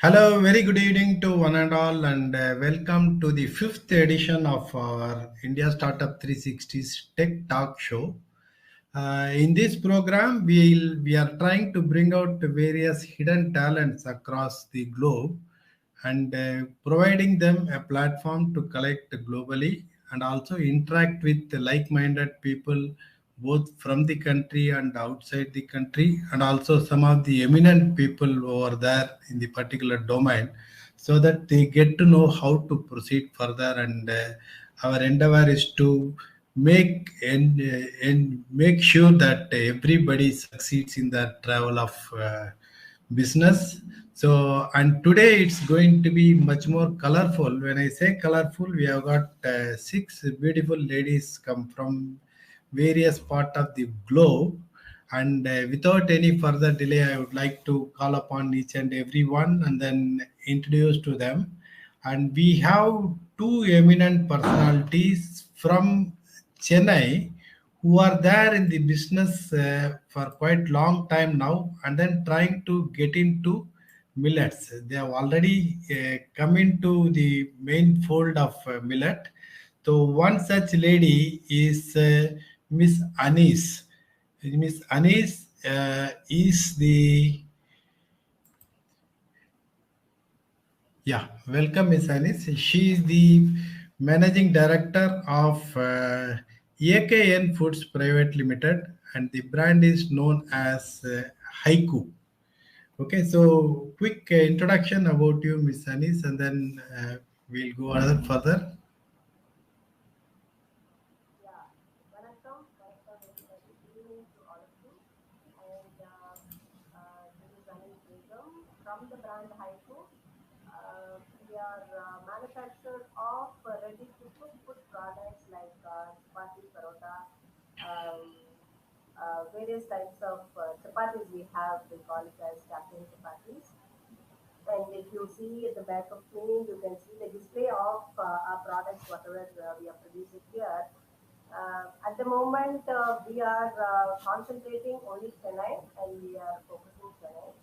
Hello, very good evening to one and all, and welcome to the fifth edition of our India Startup 360's Tech Talk Show. In this program, we are trying to bring out the various hidden talents across the globe and providing them a platform to collect globally and also interact with the like-minded people both from the country and outside the country, and also some of the eminent people over there in the particular domain, so that they get to know how to proceed further. And our endeavor is to make sure that everybody succeeds in the travel of business. So, and today it's going to be much more colorful. When I say colorful, we have got six beautiful ladies come from various part of the globe. And without any further delay, I would like to call upon each and every one and then introduce to them. And we have two eminent personalities from Chennai who are there in the business for quite long time now, and then trying to get into millets. They have already come into the main fold of millet. So one such lady is Miss Anis. Miss Anis is the Yeah, welcome, Miss Anis. She is the managing director of AKN Foods Private Limited, and the brand is known as Haiku. Okay, so quick introduction about you, Miss Anis, and then we'll go further. Yeah, Vanakkam, everybody. Good evening to all of you. And this is Anis Begum from the brand Haiku. We are manufacturer of ready-to-cook food products like chapati, parota, um, various types of chapatis we have. We call it as Captain chapatis. And if you see at the back of me, you can see the display of our products, whatever we are producing here. At the moment, we are concentrating only Chennai, and we are focusing Chennai.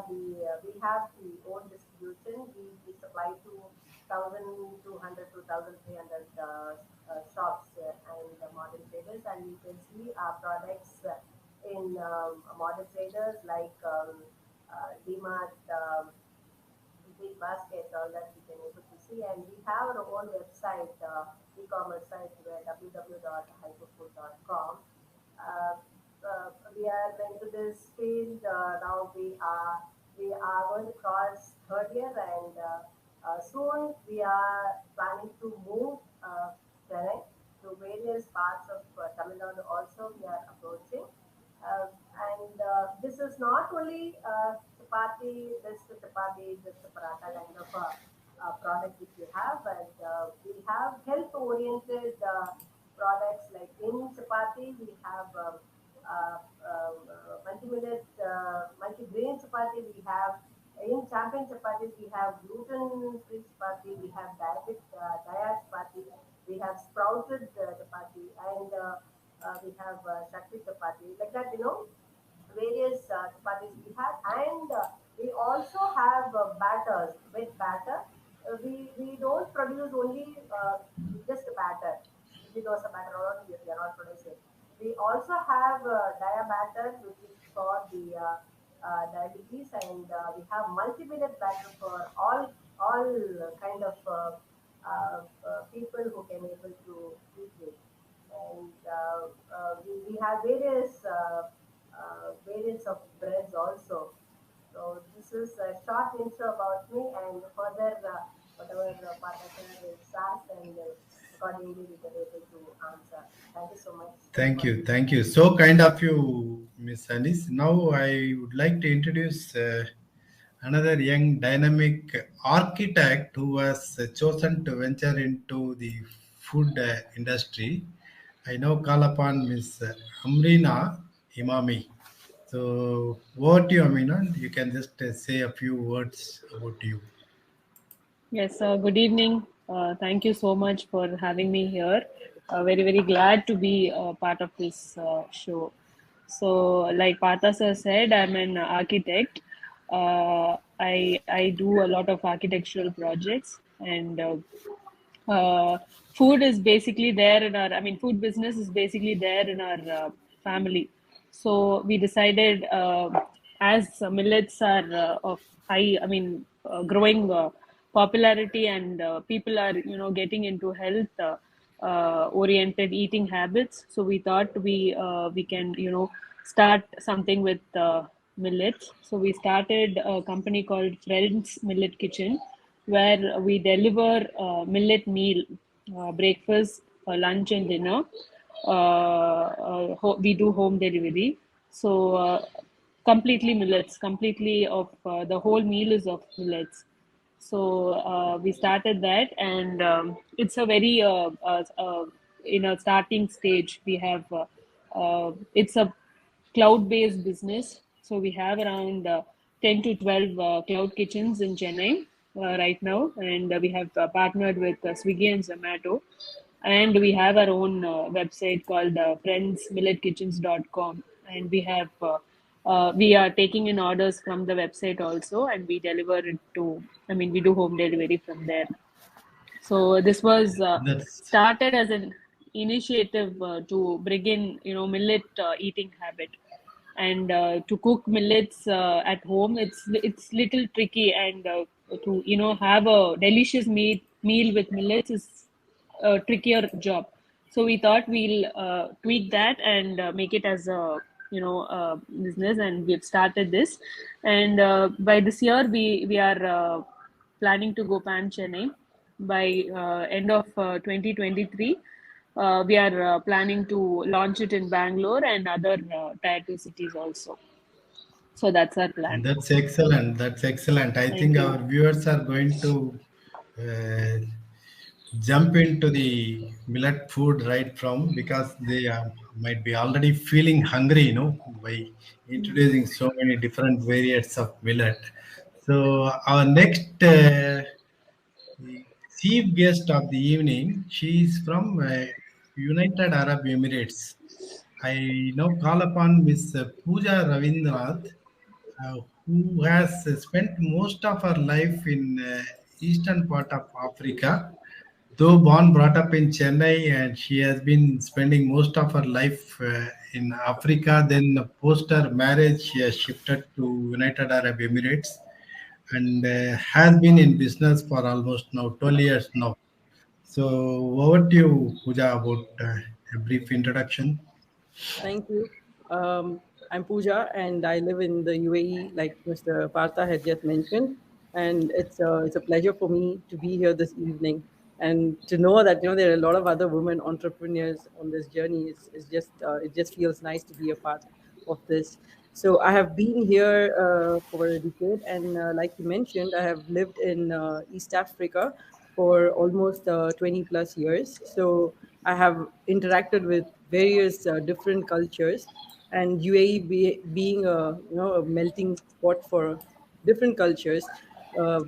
We have the own distribution. We supply to 1,200 to 1,300 shops and modern traders, and you can see our products in modern traders like DMart, big basket, all that you can able to see. And we have our own website, e-commerce site, where www.hyperfood.com. Uh, we are into this field now. We are going to cross third year, and soon we are planning to move Chennai to various parts of Tamil Nadu. Also, we are approaching. Uh, and this is not only this paratha kind of product which we have, and we have health-oriented products like in chapati we have multi-millet, multi-grain chapati we have. In champion chapatis we have gluten-free chapati, we have dia chapati, we have sprouted chapati, and we have shakti chapati, like that, various chapatis we have. And we also have batters, wet batter. We don't produce only just batter, idli dosa batter, or we are not producing. We also have batter, which is for the diabetes, and we have multi-billet batter for all kind of people who can able to eat it. And we have variants of breads also. So this is a short intro about me, and further whatever partner is asked, and accordingly we can able to answer. Thank you so much Thank for you, this. thank you. So kind of you, Miss Anis. Now I would like to introduce another young dynamic architect who was chosen to venture into the food industry. I now call upon Miss Amrina Imami. So, what you, Amina? You can just say a few words about you. Yes, good evening. Thank you so much for having me here. Very, very glad to be part of this show. So, like Partha sir said, I'm an architect. I do a lot of architectural projects, and uh, food is basically there in our, I mean, food business is basically there in our family. So we decided, as millets are of high, I mean, growing popularity, and people are, getting into health oriented eating habits. So we thought we can, start something with millets. So we started a company called Friends Millet Kitchen, where we deliver millet meal, breakfast, lunch, and dinner. We do home delivery. So completely millets, completely of the whole meal is of millets. So we started that, and it's a very in a starting stage. We have it's a cloud-based business. So we have around 10 to 12 cloud kitchens in Chennai right now, and we have partnered with Swiggy and Zomato, and we have our own website called friendsmilletkitchens.com, and we are taking in orders from the website also, and we deliver it to, I mean, we do home delivery from there. So this was That's started as an initiative to bring in, millet eating habit, and to cook millets at home. It's little tricky, and to, have a delicious meal with millets is a trickier job. So we thought we'll tweak that and make it as a, business, and we've started this. And by this year, we are planning to go pan Chennai by end of 2023. We are planning to launch it in Bangalore and other tier 2 cities also. So that's our plan. that's excellent. That's excellent. I Thank think our you. viewers are going to uh, jump into the millet food right from, because they might be already feeling hungry, by introducing so many different variants of millet. So our next chief guest of the evening, she is from United Arab Emirates. I now call upon Miss Pooja Ravindranath, who has spent most of her life in eastern part of Africa. Though born brought up in Chennai, and she has been spending most of her life in Africa. Then post her marriage, she has shifted to United Arab Emirates, and has been in business for almost now 12 years now. So over to you, Pooja, about a brief introduction. Thank you. I'm Pooja, and I live in the UAE, like Mr. Partha had just mentioned. And it's a pleasure for me to be here this evening, and to know that there are a lot of other women entrepreneurs on this journey. Is just it just feels nice to be a part of this. So I have been here for a decade, and like you mentioned, I have lived in East Africa for almost 20 plus years. So I have interacted with various different cultures, and UAE being a melting pot for different cultures.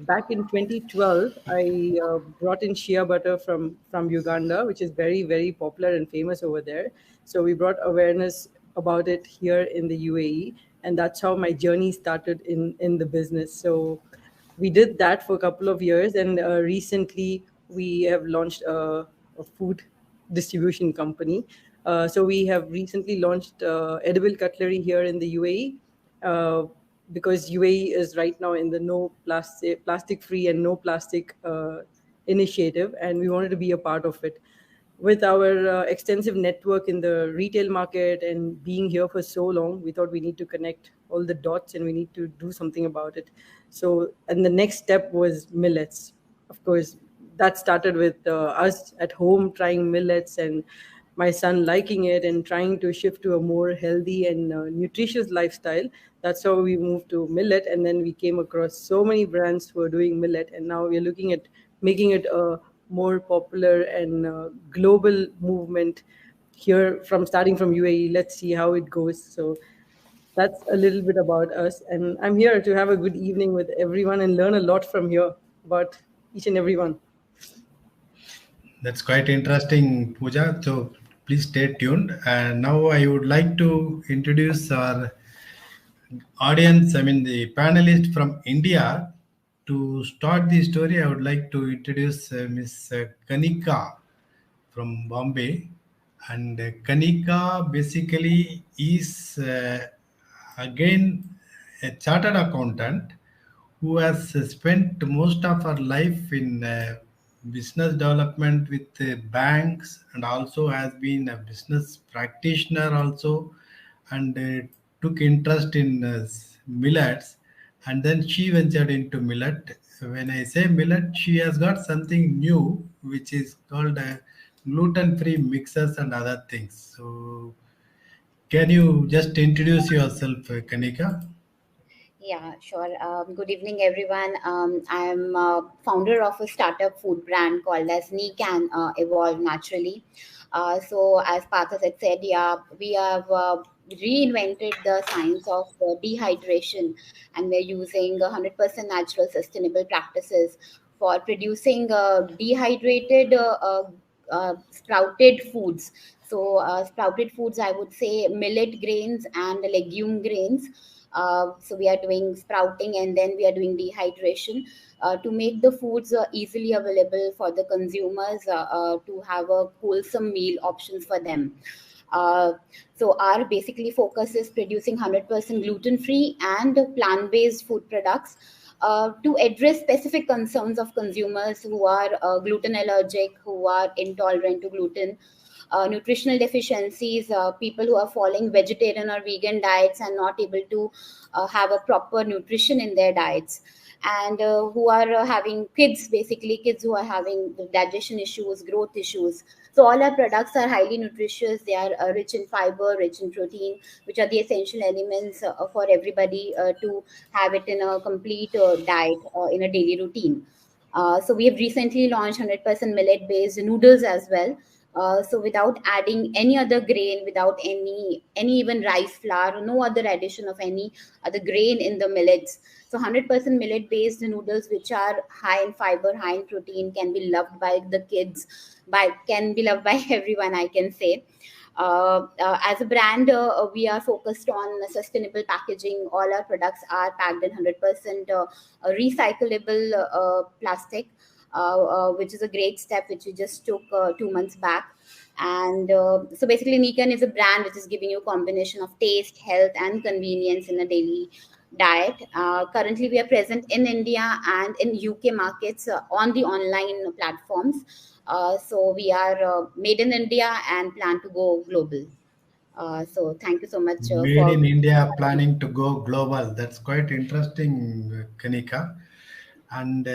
Back in 2012, I brought in shea butter from Uganda, which is very popular and famous over there. So we brought awareness about it here in the UAE, and that's how my journey started in the business. So we did that for a couple of years, and recently we have launched a food distribution company. So we have recently launched edible cutlery here in the UAE, uh, because UAE is right now in the no plastic free and no plastic initiative, and we wanted to be a part of it. With our extensive network in the retail market and being here for so long, we thought we need to connect all the dots and we need to do something about it. So, and the next step was millets. Of course, that started with us at home trying millets, and my son liking it and trying to shift to a more healthy and nutritious lifestyle. That's how we moved to millet, and then we came across so many brands who are doing millet, and now we're looking at making it a more popular and global movement here, from starting from UAE. Let's see how it goes. So that's a little bit about us, and I'm here to have a good evening with everyone and learn a lot from here about each and every one. That's quite interesting, Pooja. So please stay tuned. And now I would like to introduce our audience, I mean the panelist from India. To start the story, I would like to introduce Miss Kanika from Bombay. And Kanika basically is again a chartered accountant who has spent most of her life in business development with banks, and also has been a business practitioner also, and took interest in millets, and then she ventured into millet. When I say millet, she has got something new which is called gluten free mixes and other things. So can you just introduce yourself, Kanika? Yeah, sure. Good evening, everyone. I'm founder of a startup food brand called as Can Evolve Naturally. So, as Partha had said, yeah, we have reinvented the science of dehydration, and we're using 100% natural, sustainable practices for producing dehydrated, sprouted foods. So, sprouted foods, I would say millet grains and legume grains. So we are doing sprouting, and then we are doing dehydration to make the foods easily available for the consumers, to have a wholesome meal options for them. uh, so our basically focus is producing 100% gluten free and plant based food products to address specific concerns of consumers who are gluten allergic, who are intolerant to gluten, nutritional deficiencies, people who are following vegetarian or vegan diets and not able to have a proper nutrition in their diets, and who are having kids, basically kids who are having digestion issues, growth issues. So all our products are highly nutritious. They are rich in fiber, rich in protein, which are the essential elements for everybody to have it in a complete diet in a daily routine. So we have recently launched 100% millet based noodles as well. So without adding any other grain, without any even rice flour, no other addition of any other grain in the millets. So 100% millet based noodles, which are high in fiber, high in protein, can be loved by the kids, by can be loved by everyone, I can say. As a brand, we are focused on sustainable packaging. All our products are packed in 100% recyclable plastic, which is a great step which we just took 2 months back. And so basically, Nikan is a brand which is giving you a combination of taste, health, and convenience in a daily diet. Currently, we are present in India and in UK markets on the online platforms. So we are made in India and plan to go global. So thank you so much Made for. in India, planning to go global. That's quite interesting, Kanika. And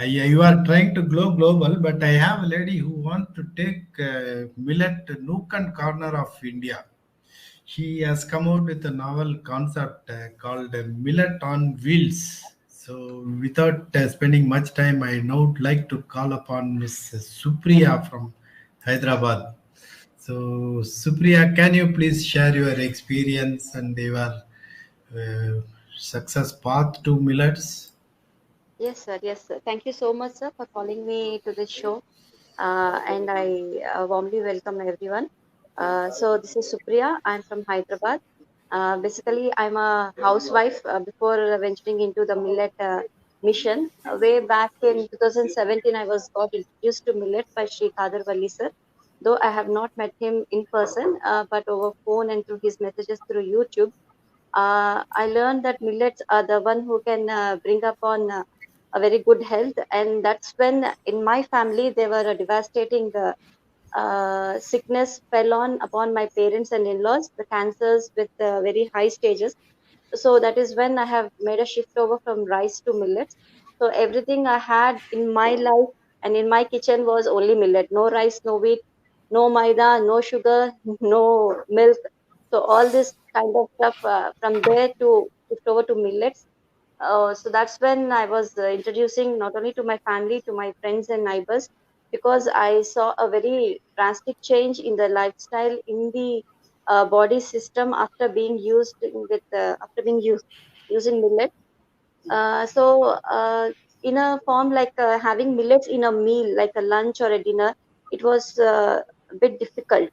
you are trying to go global, but I have a lady who wants to take millet nook and corner of India. She has come out with a novel concept called Millet on Wheels. So, without spending much time, I now would like to call upon Miss Supriya from Hyderabad. So, Supriya, can you please share your experience and your success path to millets? Yes, sir. Yes, sir. Thank you so much, sir, for calling me to this show. And I warmly welcome everyone. So, this is Supriya. I'm from Hyderabad. Basically, I'm a housewife before venturing into the millet mission. Way back in 2017, I was got introduced to millet by Sri Kadarvalli, sir. Though I have not met him in person, but over phone and through his messages through YouTube, I learned that millets are the one who can bring upon a very good health, and that's when in my family there were a devastating sickness fell on upon my parents and in-laws, the cancers with very high stages. So that is when I have made a shift over from rice to millets. So everything I had in my life and in my kitchen was only millet. No rice, no wheat, no maida, no sugar, no milk. So all this kind of stuff from there to shift over to millets. So that's when I was introducing not only to my family, to my friends and neighbors, because I saw a very drastic change in the lifestyle, in the body system after being used with after being used using millet. So in a form like having millets in a meal, like a lunch or a dinner, it was a bit difficult.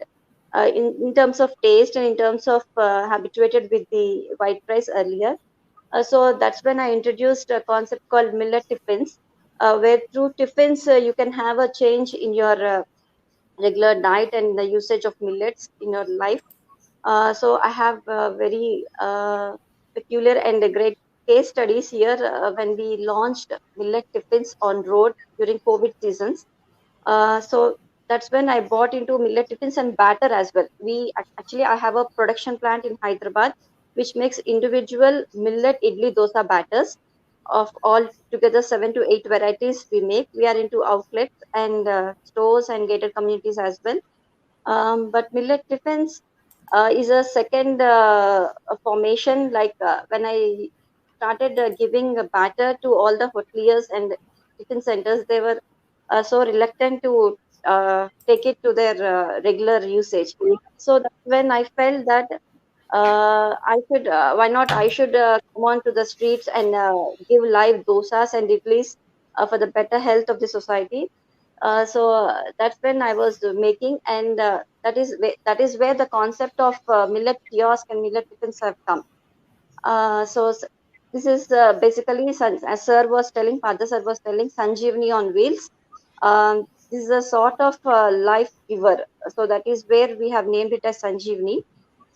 in terms of taste and in terms of habituated with the white rice earlier. So that's when I introduced a concept called millet tiffins, where through tiffins you can have a change in your regular diet and the usage of millets in your life. So I have very peculiar and great case studies here when we launched millet tiffins on road during COVID seasons. So that's when I bought into millet tiffins and batter as well. Actually, I have a production plant in Hyderabad which makes individual millet idli dosa batters of all together 7 to 8 varieties we make. We are into outlets and stores and gated communities as well. But millet tiffins is a second formation. Like when I started giving a batter to all the hoteliers and tiffin centers, they were so reluctant to take it to their regular usage. So that's when I felt that I should, why not? I should come on to the streets and give live dosas and idlis for the better health of the society. So that's when I was making, and that is where the concept of millet kiosk and millet tiffins have come. This is basically, as Sir was telling, Padma Sir was telling, Sanjeevani on wheels. This is a sort of life giver. So that is where we have named it as Sanjeevani.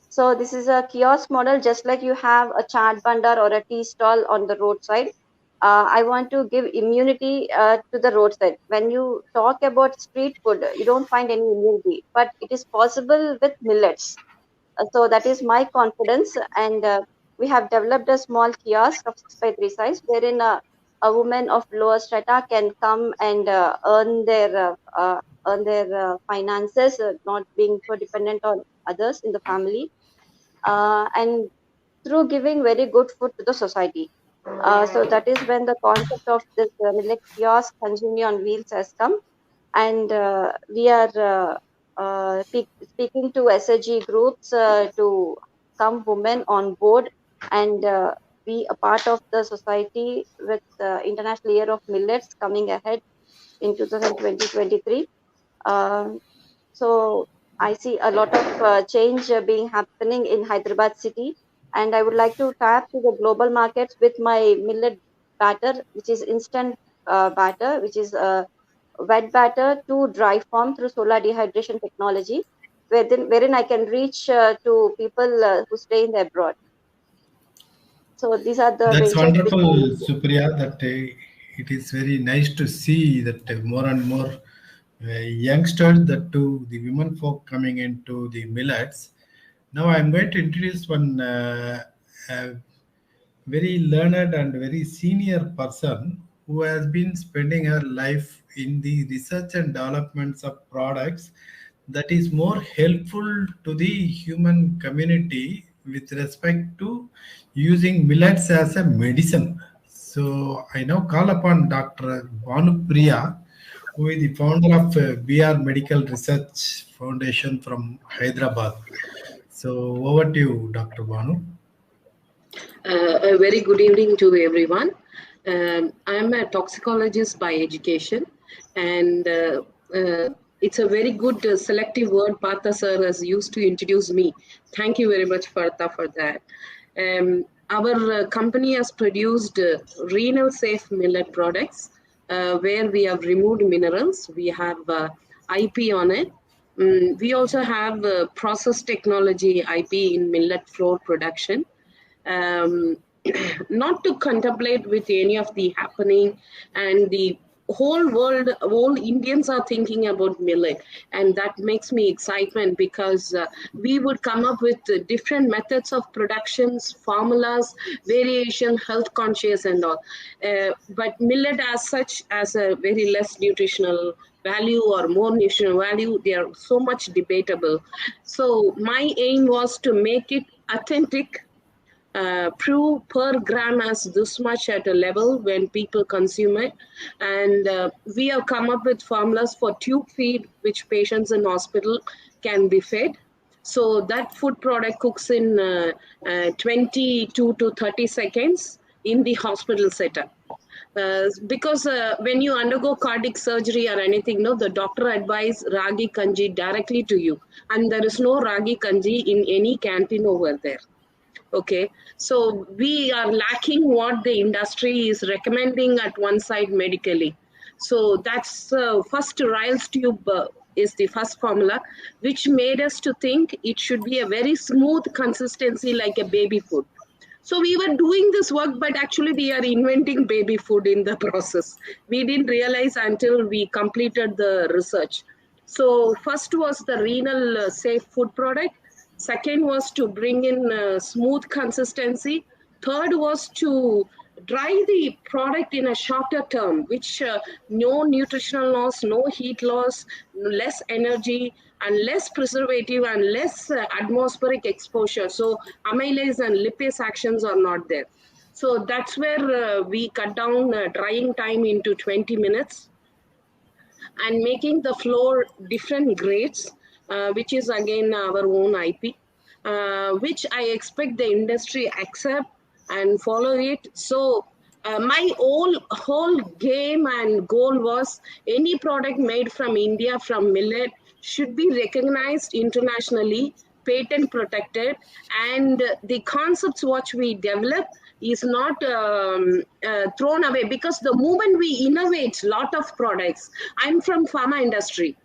So this is a kiosk model, just like you have a chaat bandar or a tea stall on the roadside. I want to give immunity to the roadside. When you talk about street food, you don't find any immunity, but it is possible with millets. So that is my confidence, and we have developed a small kiosk of 6 by 3 size, wherein a woman of lower strata can come and earn their finances, not being so dependent on others in the family, and through giving very good food to the society. So that is when the concept of this millet kiosk Sanjeevani on wheels has come, and we are speaking to SAG groups to come women on board and be a part of the society with International Year of Millets coming ahead in 2023. So I see a lot of change being happening in Hyderabad city, and I would like to tap to the global markets with my millet batter, which is instant batter, which is wet batter to dry form through solar dehydration technology, wherein I can reach to people who stay in the abroad. So these are the That's ventures which wonderful, I will do. Supriya. That it is very nice to see that more and more youngsters, that too, the women folk coming into the millets. Now I'm going to introduce one very learned and very senior person who has been spending her life in the research and developments of products that is more helpful to the human community with respect to using millets as a medicine. So I now call upon Dr. Bhanupriya, who is the founder of BR Medical Research Foundation from Hyderabad. So over to you, Dr. Bhanu. A very good evening to everyone. I'm a toxicologist by education, and it's a very good selective word Partha sir has used to introduce me. Thank you very much, Partha, for that. Our company has produced renal safe millet products where we have removed minerals. We have IP on it. We also have process technology IP in millet flour production. Not to contemplate with any of the happening, and the whole world, all Indians are thinking about millet, and that makes me excitement because we would come up with different methods of productions, formulas, variation, health conscious and all. But millet as such, as a very less nutritional value or more nutritional value, they are so much debatable. So my aim was to make it authentic, prove per gram as this much at a level when people consume it. And we have come up with formulas for tube feed, which patients in hospital can be fed. So that food product cooks in 22 to 30 seconds in the hospital setup. Because when you undergo cardiac surgery or anything, no, the doctor advise ragi kanji directly to you, and there is no ragi kanji in any canteen over there. Okay, so we are lacking what the industry is recommending at one side medically. So that's first Riles tube is the first formula, which made us to think it should be a very smooth consistency like a baby food. So we were doing this work, but actually we are inventing baby food in the process. We didn't realize until we completed the research. So first was the renal safe food product. Second was to bring in smooth consistency. Third was to dry the product in a shorter term, which no nutritional loss, no heat loss, less energy, and less preservative and less atmospheric exposure. So amylase and lipase actions are not there. So that's where we cut down drying time into 20 minutes and making the floor different grades, which is again our own IP, which I expect the industry accept and follow it. So my whole game and goal was any product made from India, from millet, should be recognized internationally, patent protected, and the concepts which we develop is not thrown away, because the moment we innovate lot of products, I'm from pharma industry,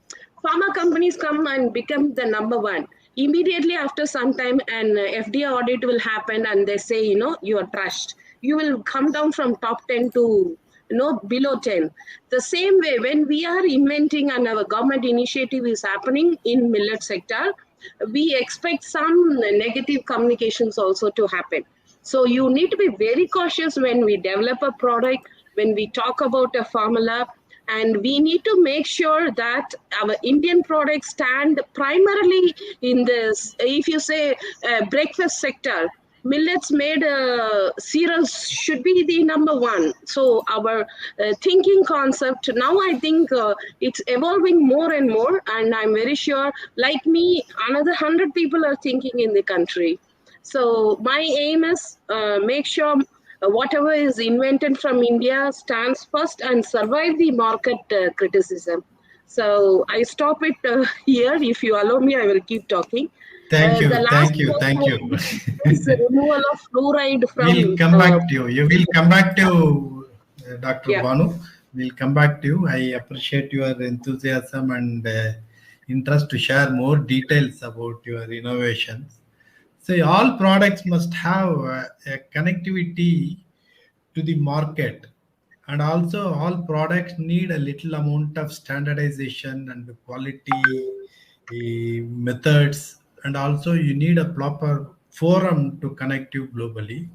pharma companies come and become the number one. Immediately after some time, an FDA audit will happen and they say, you are trashed. You will come down from top 10 to below 10. The same way, when we are inventing and our government initiative is happening in millet sector, we expect some negative communications also to happen. So you need to be very cautious when we develop a product, when we talk about a formula, and we need to make sure that our Indian products stand primarily in this, if you say breakfast sector, millets made cereals should be the number one. So our thinking concept, now I think it's evolving more and more, and I'm very sure, like me, another 100 people are thinking in the country. So my aim is make sure whatever is invented from India stands first and survive the market criticism. So I stop it here. If you allow me, I will keep talking. Thank you, The last thank you, one thank you. is the removal of fluoride from. We'll come back to you. You will come back to Dr. Yeah. Banu. We'll come back to you. I appreciate your enthusiasm and interest to share more details about your innovations. So all products must have a connectivity to the market, and also all products need a little amount of standardization and quality methods, and also you need a proper forum to connect you globally.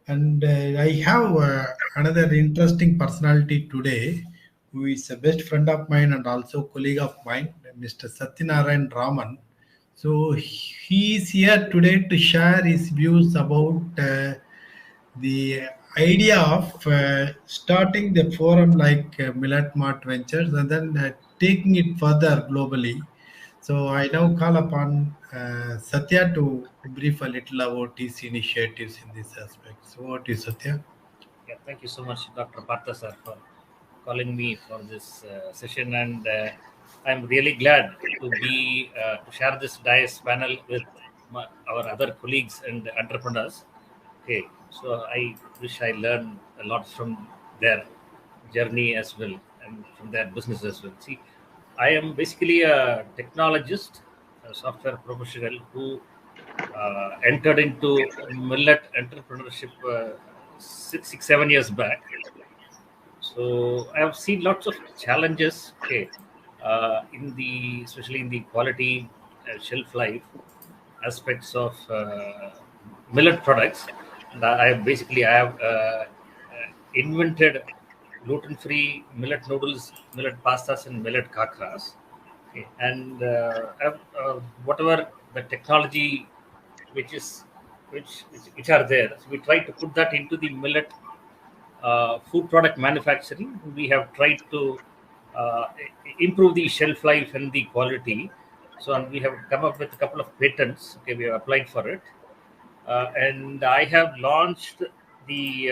And I have another interesting personality today, who is a best friend of mine and also colleague of mine, Mr. Satyanarayan Raman. So he is here today to share his views about the idea of starting the forum like Millet Mart Ventures, and then taking it further globally. So I now call upon Satya to brief a little about his initiatives in this aspect. So what is Satya? Yeah, thank you so much, Dr. Partha sir, for calling me for this session, and I'm really glad to be to share this DICE panel with our other colleagues and entrepreneurs. Okay, so I wish I learned a lot from their journey as well and from their business as well. See, I am basically a technologist, a software professional who entered into millet entrepreneurship 7 years back. So I have seen lots of challenges, okay, especially in the quality, shelf life aspects of millet products. And I have invented gluten-free millet noodles, millet pastas, and millet kakras. Okay. And whatever the technology which is which are there, so we try to put that into the millet food product manufacturing. We have tried to uh, improve the shelf life and the quality. So and we have come up with a couple of patents. Okay, we have applied for it, and I have launched the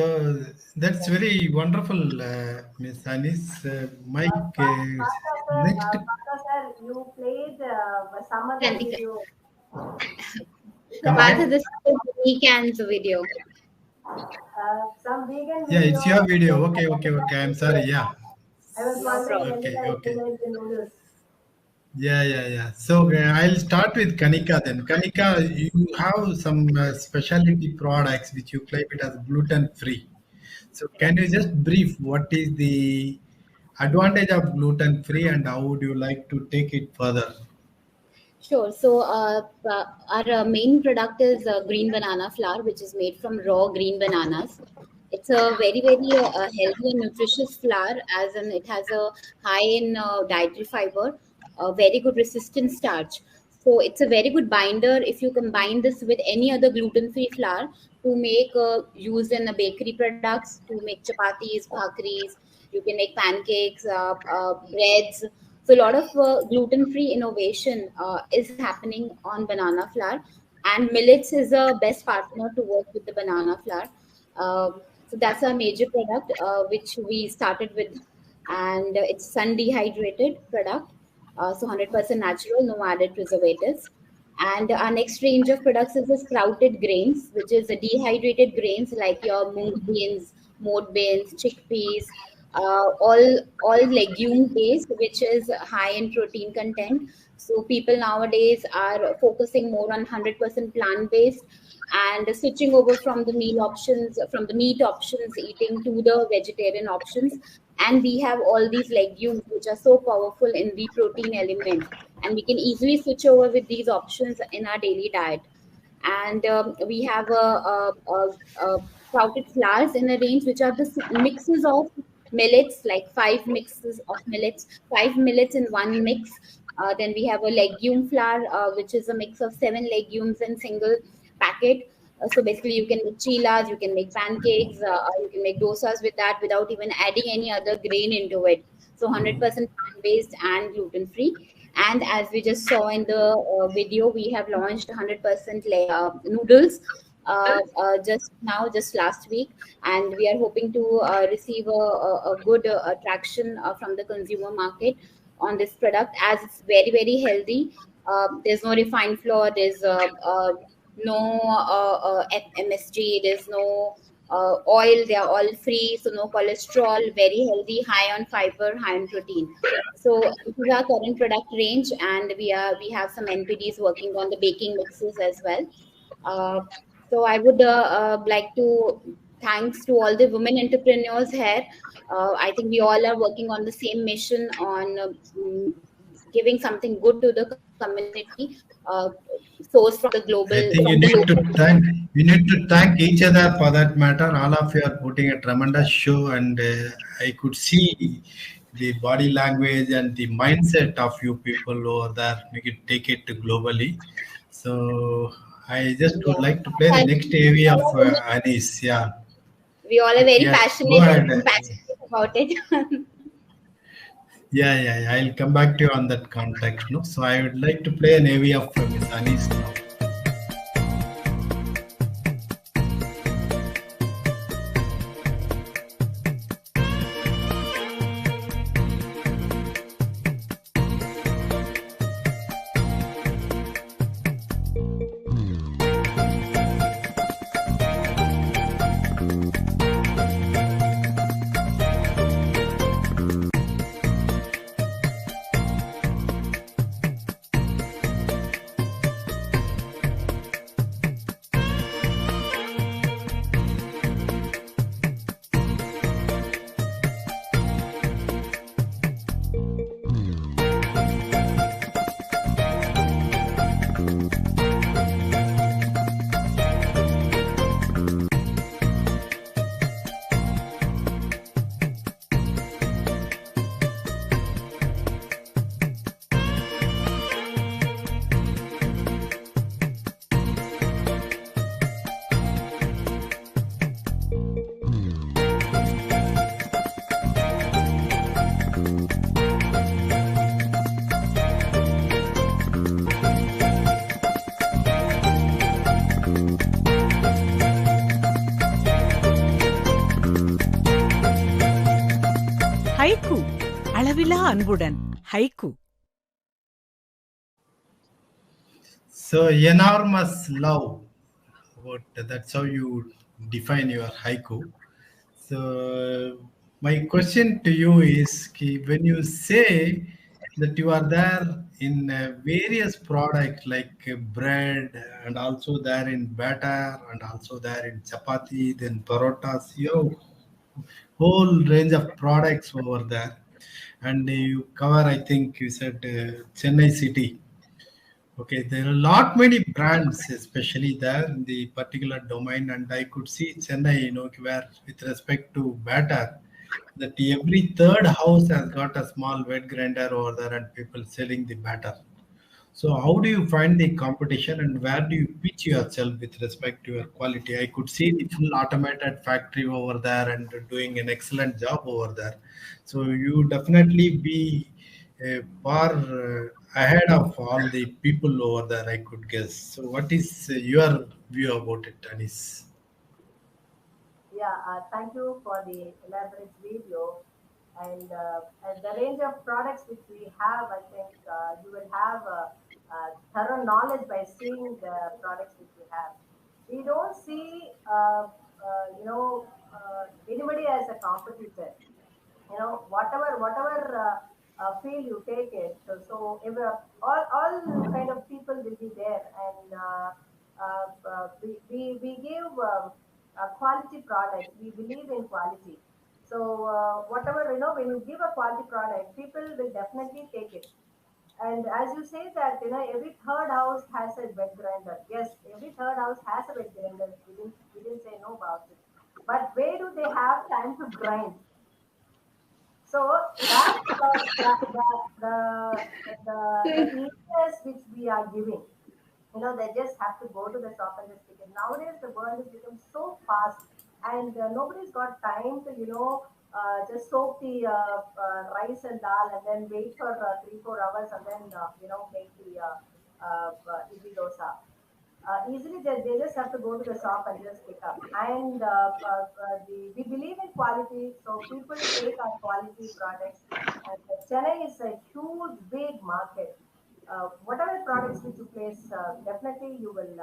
So that's very wonderful, Miss Anis. Mike, next. Partha sir, you played some other Candy Crush. video. Come Partha, again? this is the weekend's video. Some vegan Yeah, video. it's your video. Okay, okay, okay. I'm sorry. Yeah. I was No wondering problem. when did Okay, I okay. implement the noodles? Yeah, yeah, yeah. So I'll start with Kanika then. Kanika, you have some specialty products which you claim it as gluten free. So can you just brief what is the advantage of gluten free and how would you like to take it further? Sure. So, our main product is green banana flour, which is made from raw green bananas. It's a very, very healthy and nutritious flour, as in it has a high in dietary fiber, a very good resistant starch. So, it's a very good binder if you combine this with any other gluten-free flour to make use in bakery products, to make chapatis, bhakris. You can make pancakes, breads. So a lot of gluten-free innovation is happening on banana flour, and millets is the best partner to work with the banana flour. So that's our major product, which we started with, and it's sun dehydrated product, so 100% natural, no added preservatives. And our next range of products is the sprouted grains, which is the dehydrated grains like your mung beans, moat beans, chickpeas, all legume based, which is high in protein content. So people nowadays are focusing more on 100% plant based and switching over from the meal options, from the meat options eating to the vegetarian options. And we have all these legumes which are so powerful in the protein element, and we can easily switch over with these options in our daily diet. And we have sprouted flours in a range which are the mixes of millets, like five mixes of millets, five millets in one mix. Then we have a legume flour, which is a mix of seven legumes in single packet. So basically, you can make chilas, you can make pancakes, you can make dosas with that without even adding any other grain into it. So 100% plant based and gluten free. And as we just saw in the video, we have launched 100% noodles just now, just last week, and we are hoping to receive a good attraction from the consumer market on this product, as it's very, very healthy. There's no refined flour, there's no MSG, there's no oil, they are all free, so no cholesterol, very healthy, high on fiber, high on protein. So this is our current product range, and we have some NPDs working on the baking mixes as well. Uh, so I would like to thanks to all the women entrepreneurs here. I think we all are working on the same mission on giving something good to the community, sourced from the global, I think from the local. you need to thank each other for that matter. All of you are putting a tremendous show, and I could see the body language and the mindset of you people over there. We could take it to globally. So I just would Yeah. like to play the next AV of Anis. Yeah, We all are very yes, go passionate ahead. and passionate about it. Yeah, yeah, yeah. I'll come back to you on that context. No, so I would like to play an AV of Miss Anis now. Haiku அளவிலா அன்புடன் haiku. So enormous love. What that's how you define your haiku. So my question to you is, when you say that you are there in various products like bread and also there in batter and also there in chapati, then parotas, you have whole range of products over there, and you cover, I think you said Chennai city. Okay, there are a lot many brands, especially there in the particular domain, and I could see Chennai, where with respect to batter, that every third house has got a small wet grinder over there, and people selling the batter. So, how do you find the competition, and where do you pitch yourself with respect to your quality? I could see the full automated factory over there and doing an excellent job over there. So, you definitely be far ahead of all the people over there, I could guess. So, what is your view about it, Anis? Yeah, thank you for the elaborate video. And the range of products which we have, I think you will have thorough knowledge by seeing the products which we have. We don't see, anybody as a competitor. Whatever field you take it, so if, all kind of people will be there, and we give quality products. We believe in quality. So whatever, when you give a quality product, people will definitely take it. And as you say that, every third house has a wet grinder. Yes, every third house has a wet grinder. We didn't say no about it. But where do they have time to grind? So that's the eagerness which we are giving. They just have to go to the shop and just pick it. Nowadays, the world has become so fast, and nobody's got time to, just soak the rice and dal and then wait for 3 4 hours and then, make the idli dosa. Easily they just have to go to the shop and just pick up. And we believe in quality, so people take our quality products. And Chennai is a huge, big market. Whatever products which you place, definitely you will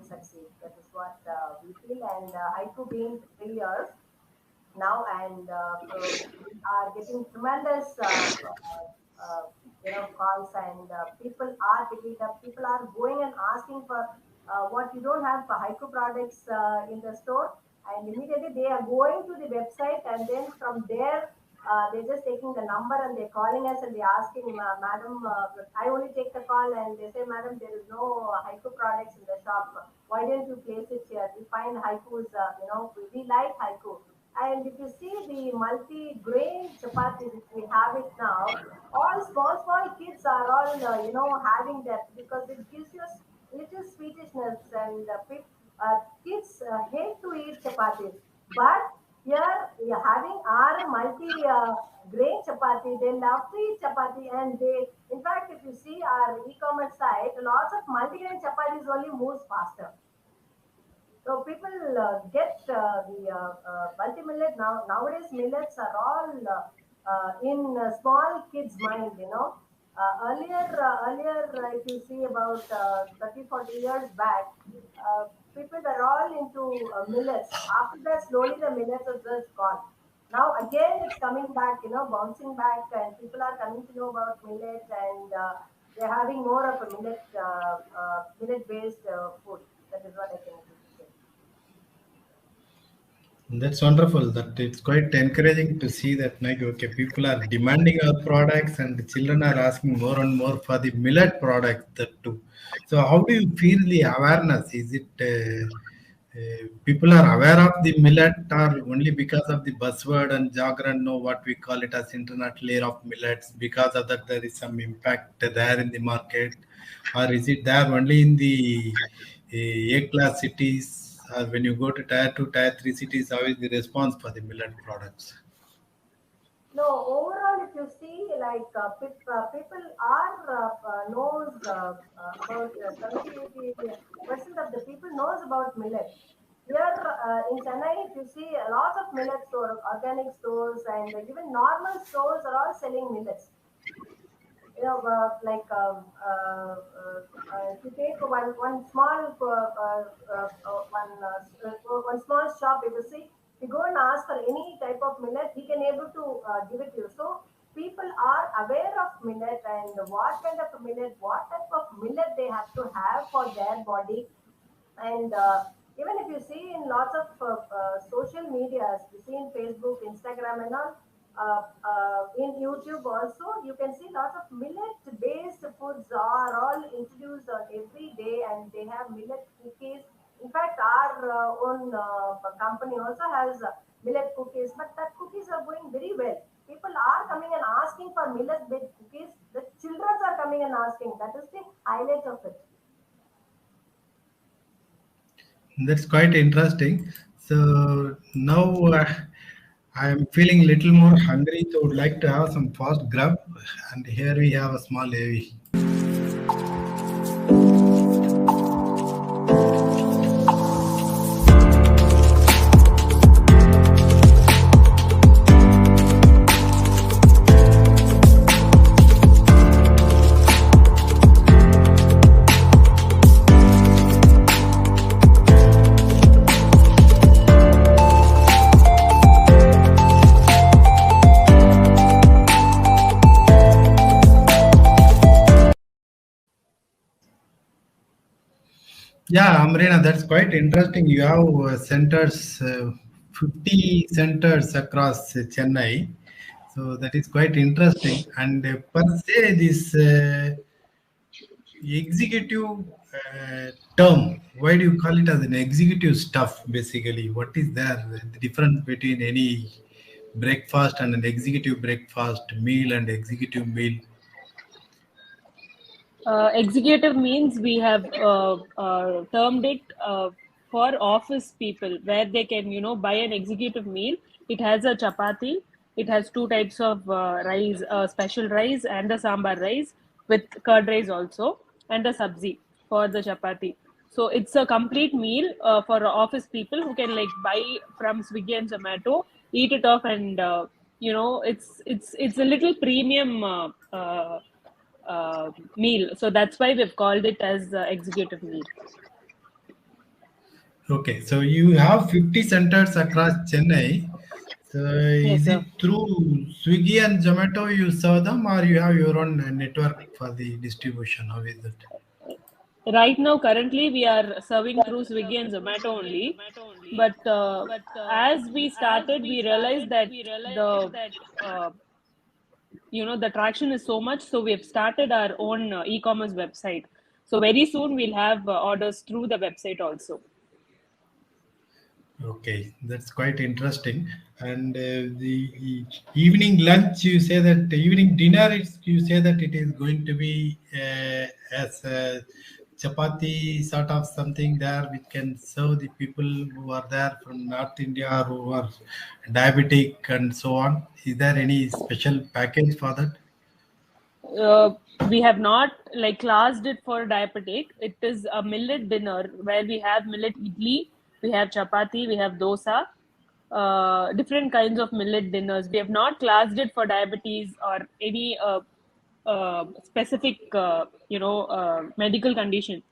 succeed. That is what we feel. And Haiku being 3 years now, and we are getting tremendous calls, and people are picking it up. People are going and asking for what you don't have for haiku products in the store, and immediately they are going to the website, and then from there they're just taking the number and they're calling us and they're asking, madam, I only take the call and they say, madam, there is no haiku products in the shop. Why don't you place it here? We find haikus, we like haiku. And if you see the multi-grain chapati which we have it now, all small kids are all having that, because it gives you little sweetishness, and kids hate to eat chapatis. But here we are having our multi grain chapati. They love to eat chapati, and they, in fact, if you see our e-commerce site, lots of multi-grain chapatis only moves faster. So people get the multi-millet now. Nowadays, millets are all in small kids' mind. Earlier, if you see about 30, 40 years back, people were all into millets. After that, slowly the millets are just gone. Now again, it's coming back. Bouncing back, and people are coming to know about millet, and they're having more of a millet-based food. That is what I can say. That's wonderful. That it's quite encouraging to see that, like, okay, people are demanding our products, and the children are asking more and more for the millet products that too. So, how do you feel the awareness? Is it people are aware of the millet, or only because of the buzzword and jargon know what we call it as internet layer of millets? Because of that, there is some impact there in the market, or is it there only in the A-class cities? When you go to tier 2, tier 3 cities, how is the response for the millet products? No, overall, if you see, like people are knows about 70, 80% of the people knows about millet. Here in Chennai, if you see a lot of millet stores, organic stores, and even normal stores are all selling millets. Like if you take one small one small shop, if you see, if you go and ask for any type of millet, he can able to give it to you. So people are aware of millet and what kind of millet, what type of millet they have to have for their body. And even if you see in lots of social medias, you see in Facebook, Instagram, and all, in YouTube also, you can see lots of millet-based foods are all introduced on every day, and they have millet cookies. In fact, our own company also has millet cookies, but that cookies are going very well. People are coming and asking for millet-based cookies. The children are coming and asking. That is the highlight of it. That's quite interesting. So now I am feeling a little more hungry, so would like to have some fast grub. And here we have a small AV. Yeah, Amrina, that's quite interesting. You have centers, 50 centers across Chennai. So that is quite interesting. And per se, this executive term, why do you call it as an executive stuff basically? What is there? The difference between any breakfast and an executive breakfast meal and executive meal? Executive means we have termed it for office people, where they can, buy an executive meal. It has a chapati. It has two types of rice, special rice and the sambar rice with curd rice also, and the sabzi for the chapati. So it's a complete meal for office people who can like buy from Swiggy and Zomato, eat it off, and it's a little premium meal. So that's why we've called it as executive meal. Okay, so you have 50 centers across Chennai. So Yes, is sir. it through Swiggy and Zomato you serve them, or you have your own network for the distribution? How is it? Right now, currently, we are serving through Swiggy and Zomato only. But as we started, we realized that the the traction is so much. So we have started our own e-commerce website. So very soon we'll have orders through the website also. Okay, that's quite interesting. And the evening lunch, you say that the evening dinner, you say that it is going to be as a chapati sort of something there which can serve the people who are there from North India or who are diabetic and so on. Is there any special package for that? We have not like classed it for diabetic. It is a millet dinner where we have millet idli, we have chapati, we have dosa, different kinds of millet dinners. We have not classed it for diabetes or any specific, medical condition.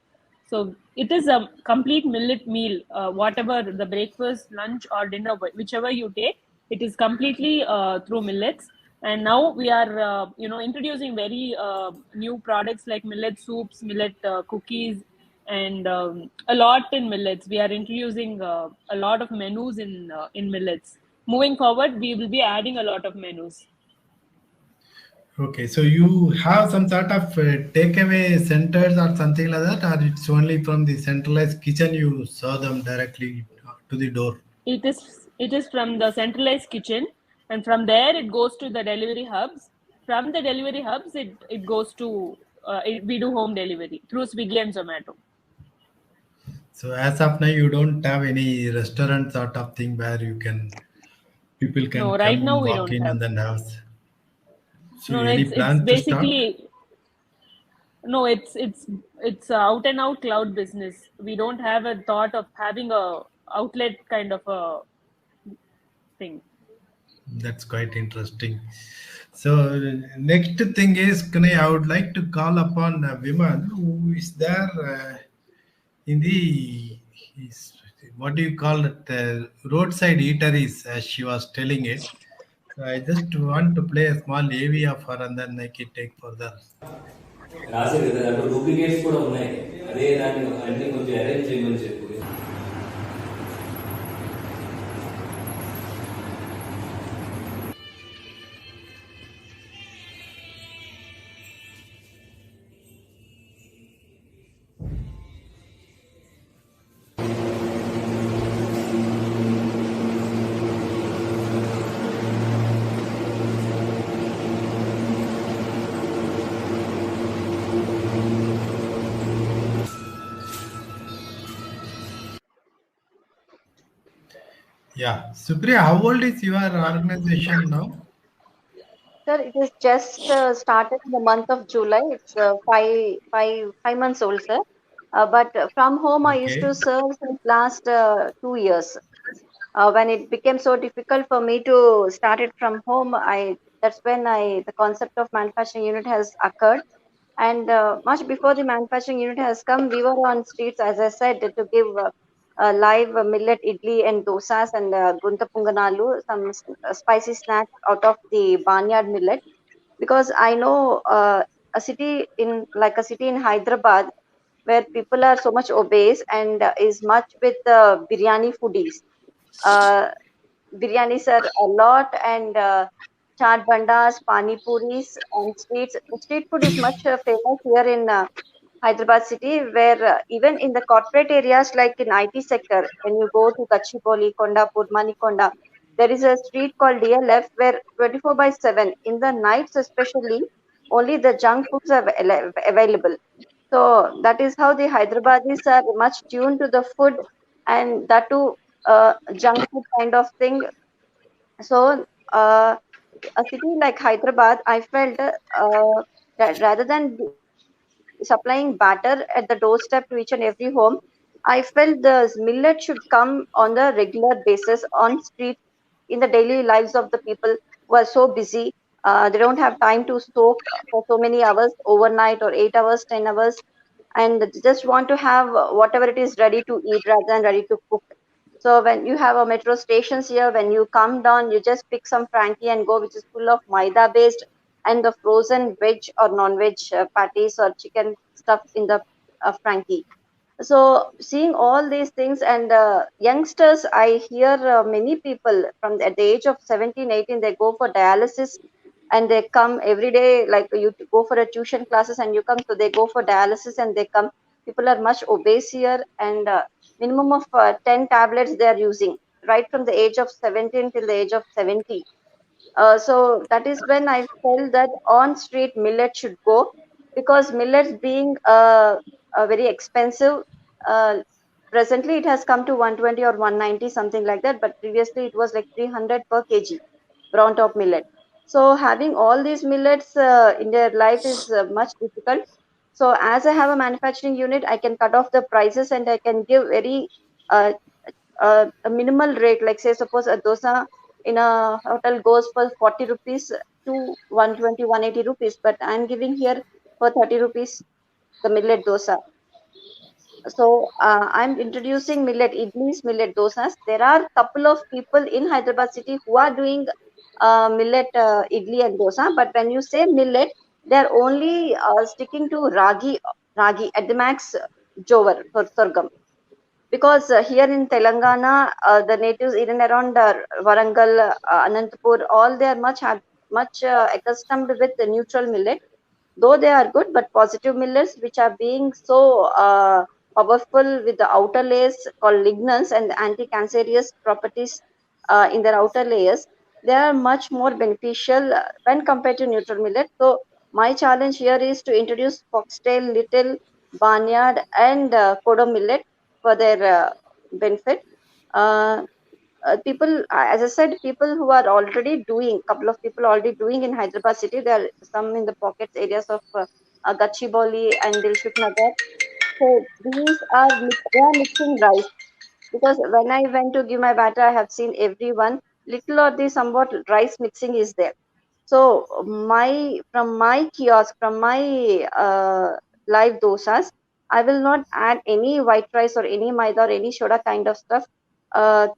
So it is a complete millet meal. Whatever the breakfast, lunch, or dinner, whichever you take, it is completely through millets. And now we are, introducing very new products like millet soups, millet cookies, and a lot in millets. We are introducing a lot of menus in millets. Moving forward, we will be adding a lot of menus. Okay, so you have some sort of takeaway centers or something like that, or it's only from the centralized kitchen you serve them directly to the door? It is from the centralized kitchen, and from there it goes to the delivery hubs. From the delivery hubs, it goes to we do home delivery through Swiggy and Zomato. So as of now, you don't have any restaurant sort of thing where people can No, right now come we walk don't in and have. then have. So No, any it's plans to start? basically no, it's out and out cloud business. We don't have a thought of having outlet kind of a thing. That's quite interesting. So next thing is, Kanai, I would like to call upon a woman who is there in the is, what do you call it, roadside eateries, as she was telling it. So I just want to play a small AV of her and then I can take further. రాసేది కదా దాంట్లో duplicates కూడా ఉన్నాయి. అదే దాన్ని అన్ని కొంచెం arrange చేయమని చెప్పు. Yeah, Supriya, how old is your organization now? Sir, it is just started in the month of July. It's 5 months old, sir. But from home, I used Okay. to serve since last 2 years. When it became so difficult for me to start it from home, I that's when I the concept of manufacturing unit has occurred. And much before the manufacturing unit has come, we were on streets, as I said, to give live millet idli and dosas and gunta punganalu, some spicy snacks out of the barnyard millet. Because I know a city in Hyderabad where people are so much obese and is much with biryani foodies. Uh, Biryanis are a lot, and chaat bandas, pani puris on streets. The street food is much famous here in Hyderabad city, where even in the corporate areas like in IT sector, when you go to Gachibowli, Kondapur, Manikonda, there is a street called DLF where 24 by 7 in the nights especially only the junk foods are available. So that is how the Hyderabadis are much tuned to the food, and that too junk food kind of thing. So a city like Hyderabad, I felt that rather than supplying batter at the doorstep to each and every home, I felt the millet should come on the regular basis on streets in the daily lives of the people who are so busy. They don't have time to soak for so many hours overnight or 8 hours, 10 hours, and they just want to have whatever it is ready to eat rather than ready to cook. So when you have a metro stations here, when you come down, you just pick some Frankie and go, which is full of maida based and the frozen veg or non-veg patties or chicken stuff in the Frankie. So seeing all these things and youngsters, I hear many people from at the age of 17, 18, they go for dialysis and they come every day, like you go for a tuition classes and you come, so they go for dialysis and they come. People are much obese here, and minimum of 10 tablets they are using right from the age of 17 till the age of 70. So that is when I felt that on street millet should go, because millets being very expensive, uh, presently it has come to 120 or 190 something like that, but previously it was like 300 per kg brown top millet. So having all these millets in their life is much difficult. So as I have a manufacturing unit, I can cut off the prices and I can give very uh, a minimal rate, like say suppose a dosa in a hotel goes for 40 rupees to 120, 180 rupees, but I'm giving here for 30 rupees the millet dosa. So I'm introducing millet idlis, millet dosas. There are couple of people in Hyderabad city who are doing millet idli and dosa, but when you say millet, they're only sticking to ragi at the max, jowar, sorghum, because here in Telangana, the natives in and around Warangal, Anantapur, all they are much accustomed with the neutral millet, though they are good, but positive millets which are being so powerful with the outer layers called lignans and anti-cancerous properties in their outer layers, they are much more beneficial when compared to neutral millet. So my challenge here is to introduce foxtail, little, barnyard, and kodo millet for their benefit. Uh, People, as I said, people who are already doing, couple of people already doing in Hyderabad city. There are some in the pockets areas of Gachibowli and Dilshuk Nagar. So these are they are mixing rice. because when I went to give my batter, I have seen everyone little or the somewhat rice mixing is there. So from my kiosk, from my live dosas, I will not add any white rice or any maida or any soda kind of stuff.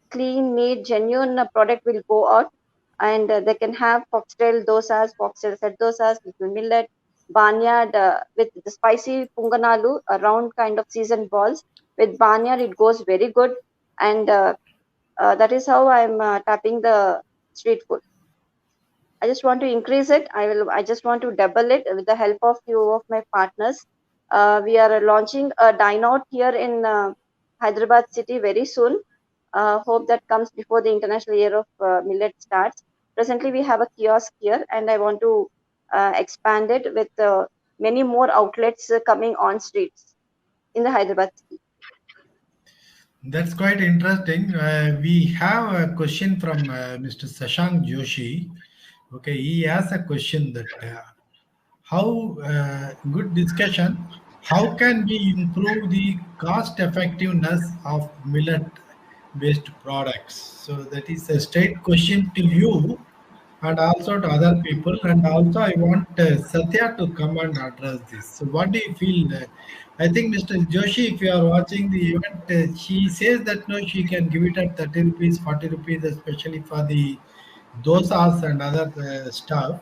Clean, neat, genuine product will go out, and they can have foxtail dosas, foxtail set dosas, little millet, barnyard with the spicy punganalu, a round kind of seasoned balls. With barnyard, it goes very good, and that is how I'm tapping the street food. I just want to increase it. I just want to double it with the help of few of my partners. We are launching a dine out here in Hyderabad city very soon. Hope that comes before the International Year of Millet starts. Presently, we have a kiosk here, and I want to expand it with many more outlets coming on streets in the Hyderabad city. That's quite interesting. We have a question from Mr. Sashank Joshi. Okay, he has a question that how good discussion. How can we improve the cost effectiveness of millet based products? So that is a straight question to you and also to other people. And also, I want Satya to come and address this. So, what do you feel? I think Mr. Joshi, if you are watching the event, she says that no, she can give it at 30 rupees, 40 rupees, especially for the dosas and other stuff.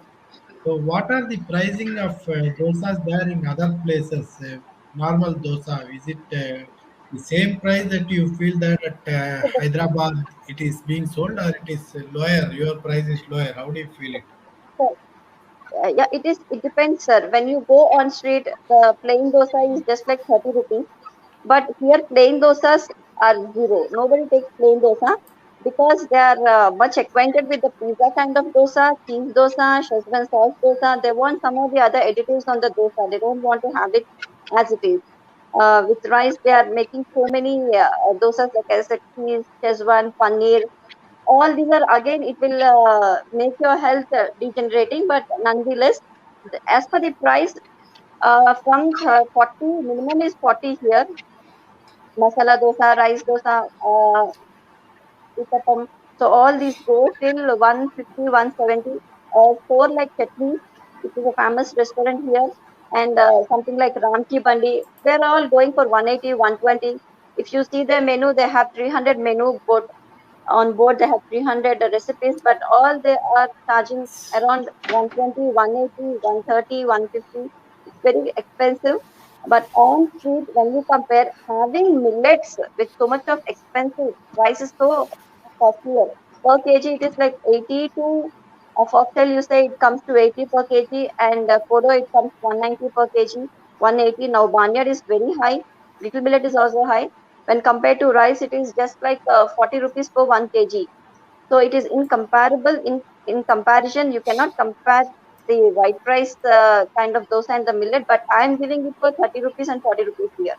So, what are the pricing of dosas there in other places? Normal dosa, is it the same price that you feel that at Hyderabad it is being sold, or it is lower? Your price is lower. How do you feel it? So, yeah, it is. It depends, sir. When you go on street, the plain dosa is just like 30 rupees. But here plain dosas are zero. Nobody takes plain dosa because they are much acquainted with the pizza kind of dosa, cheese dosa, Szechuan sauce dosa. They want some of the other additives on the dosa. They don't want to have it as it is. With rice, they are making so many dosas like I said, cheese, Szechuan, paneer. All these are again, it will make your health degenerating, but nonetheless, as per the price, from 40, minimum is 40 here, masala dosa, rice dosa, uttapam. So all these go till 150, 170. Four like chutney, which is a famous restaurant here, and something like Ramki Bandi. They're all going for 180, 120. If you see their menu, they have 300 menu board on board. They have 300 recipes, but all they are charging around 120, 180, 130, 150. It's very expensive. But on street, when you compare having millets with so much of expensive, price is so costlier. Per kg, it is like 80 to a foxtail, you say it comes to 80 per kg, and kodo it comes 190 per kg, 180. Now, barnyard is very high. Little millet is also high. When compared to rice, it is just like 40 rupees per 1 kg. So it is incomparable. In comparison, you cannot compare the white rice kind of dosa and the millet, but I am giving it for 30 rupees and 40 rupees here.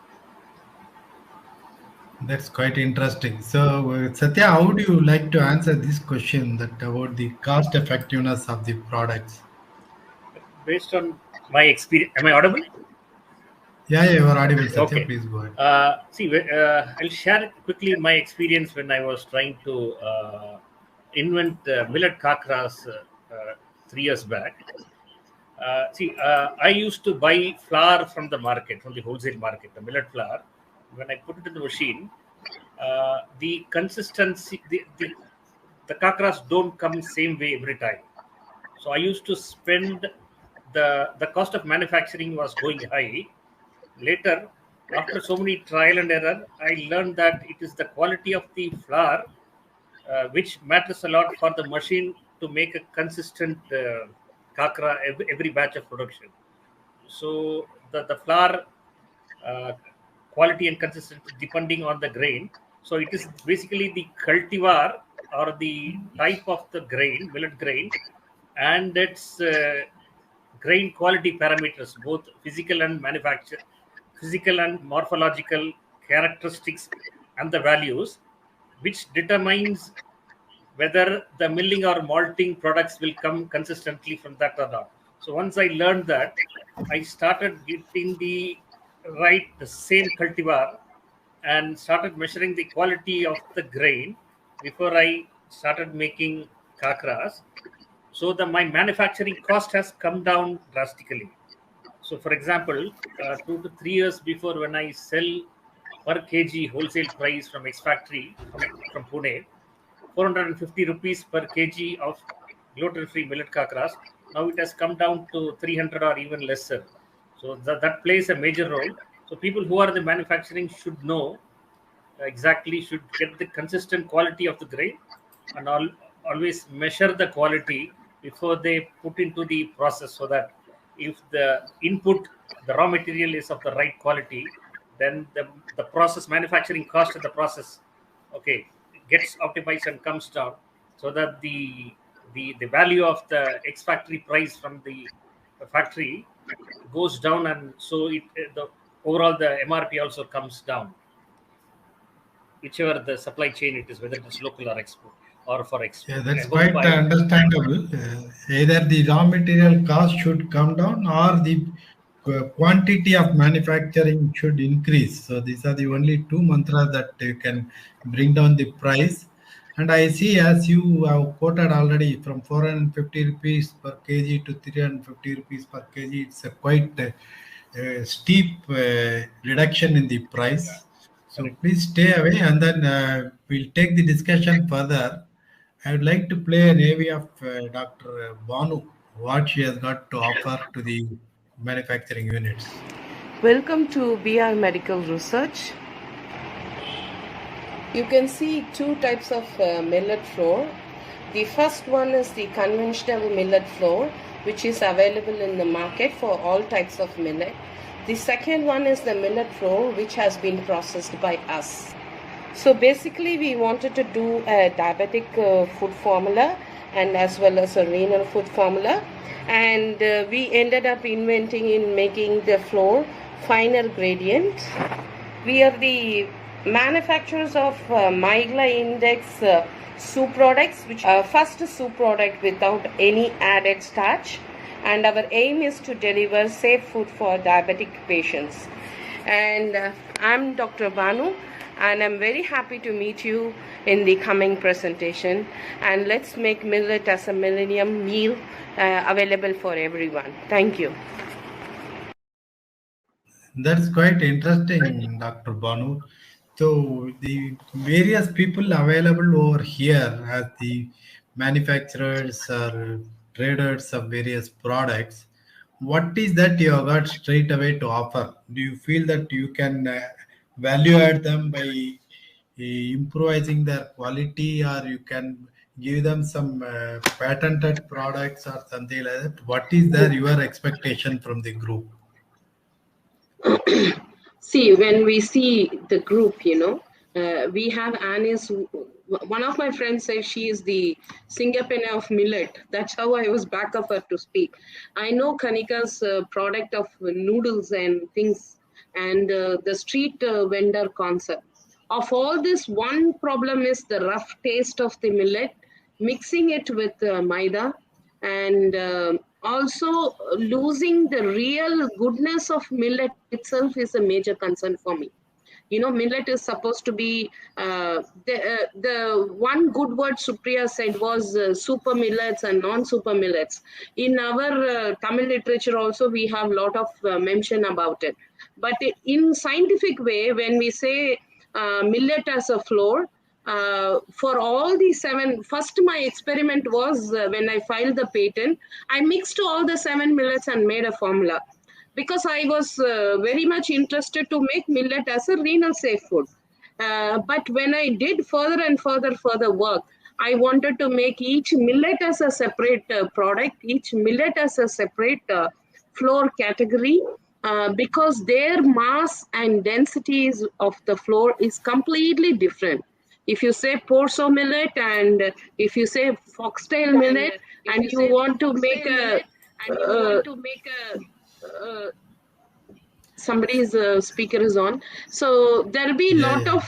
That's quite interesting. So, Satya, how do you like to answer this question that about the cost effectiveness of the products? Based on my experience, am I audible? Yeah, you are audible, Satya. Okay. Please go ahead. I'll share quickly my experience when I was trying to invent millet kakras 3 years back. I used to buy flour from the market, from the wholesale market, the millet flour. When I put it in the machine, the consistency, the kakras don't come same way every time. So I used to spend the cost of manufacturing was going high. Later, after so many trial and error, I learned that it is the quality of the flour which matters a lot for the machine to make a consistent kakra every batch of production. So the flour uh, quality and consistency depending on the grain. So it is basically the cultivar or the type of the grain, millet grain, and its grain quality parameters, both physical and manufacture, physical and morphological characteristics, and the values, which determines whether the milling or malting products will come consistently from that or not. So once I learned that, I started getting the same cultivar and started measuring the quality of the grain before I started making kakras. So my manufacturing cost has come down drastically. So, for example, 2 to 3 years before, when I sell per kg wholesale price from X factory from Pune, 450 rupees per kg of gluten-free millet kakras. Now it has come down to 300 or even lesser. So that plays a major role. So people who are the manufacturing should know exactly, should get the consistent quality of the grain, and always measure the quality before they put into the process, so that if the input, the raw material is of the right quality, then the process manufacturing cost of the process, okay, gets optimized and comes down, so that the value of the X factory price from the factory goes down, and so the overall the MRP also comes down, whichever the supply chain it is, whether it is local or export or for Yeah, export. I that's hope quite I understandable. Either the raw material cost should come down or the quantity of manufacturing should increase. So these are the only two mantras that you can bring down the price. And I see, as you have quoted already, from 450 rupees per kg to 350 rupees per kg, it's a quite steep reduction in the price. So correct. please stay away, and then we'll take the discussion further. I would like to play an AV of Dr. Banu, what she has got to offer to the manufacturing units. Welcome to BR Medical Research. You can see two types of millet flour. The first one is the conventional millet flour, which is available in the market for all types of millet. The second one is the millet flour, which has been processed by us. So basically we wanted to do a diabetic food formula and as well as a renal food formula, and we ended up inventing in making the flour finer gradient. We are the manufacturers of Migla Index soup products, which are first soup product without any added starch, and our aim is to deliver safe food for diabetic patients. And I'm Dr. Banu, and I'm very happy to meet you in the coming presentation, and let's make millet as a millennium meal available for everyone. Thank you. That's quite interesting, Dr. Banu. So the various people available over here as the manufacturers or traders of various products, what is that you have got straight away to offer? Do you feel that you can value add them by improvising their quality, or you can give them some patented products or something like that? What is there your expectation from the group? See, when we see the group, we have Annie's. One of my friends says she is the Singapore of millet. That's how I was back of her to speak. I know Kanika's product of noodles and things, and the street vendor concept. Of all this, one problem is the rough taste of the millet, mixing it with maida, and also losing the real goodness of millet itself is a major concern for me. Millet is supposed to be the one good word Supriya said was super millets and non-super millets. In our Tamil literature also we have a lot of mention about it. But in scientific way, when we say millet as a flour, for all the 7, first my experiment was when I filed the patent, I mixed all the 7 millets and made a formula, because I was very much interested to make millet as a renal safe food. But when I did further and further work, I wanted to make each millet as a separate product, each millet as a separate flour category, because their mass and densities of the flour is completely different. If you say Porso millet and if you say foxtail millet, and you want to make somebody's speaker is on, so there'll be a lot of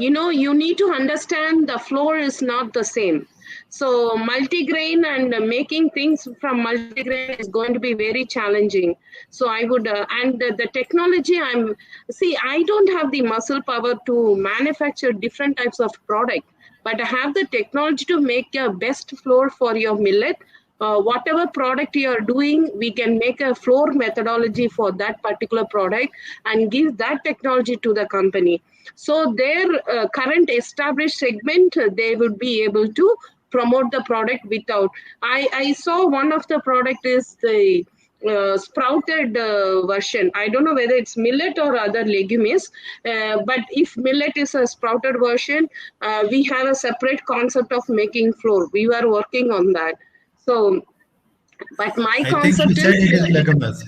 you need to understand the flour is not the same. So multigrain and making things from multigrain is going to be very challenging. So I would, and the technology I don't have the muscle power to manufacture different types of product, but I have the technology to make a best flour for your millet. Whatever product you are doing, we can make a floor methodology for that particular product and give that technology to the company. So their current established segment, they would be able to promote the product without. I saw one of the product is the sprouted version. I don't know whether it's millet or other legumes, but if millet is a sprouted version, we have a separate concept of making flour. We were working on that. So, but my I think she concept said is it is legumes.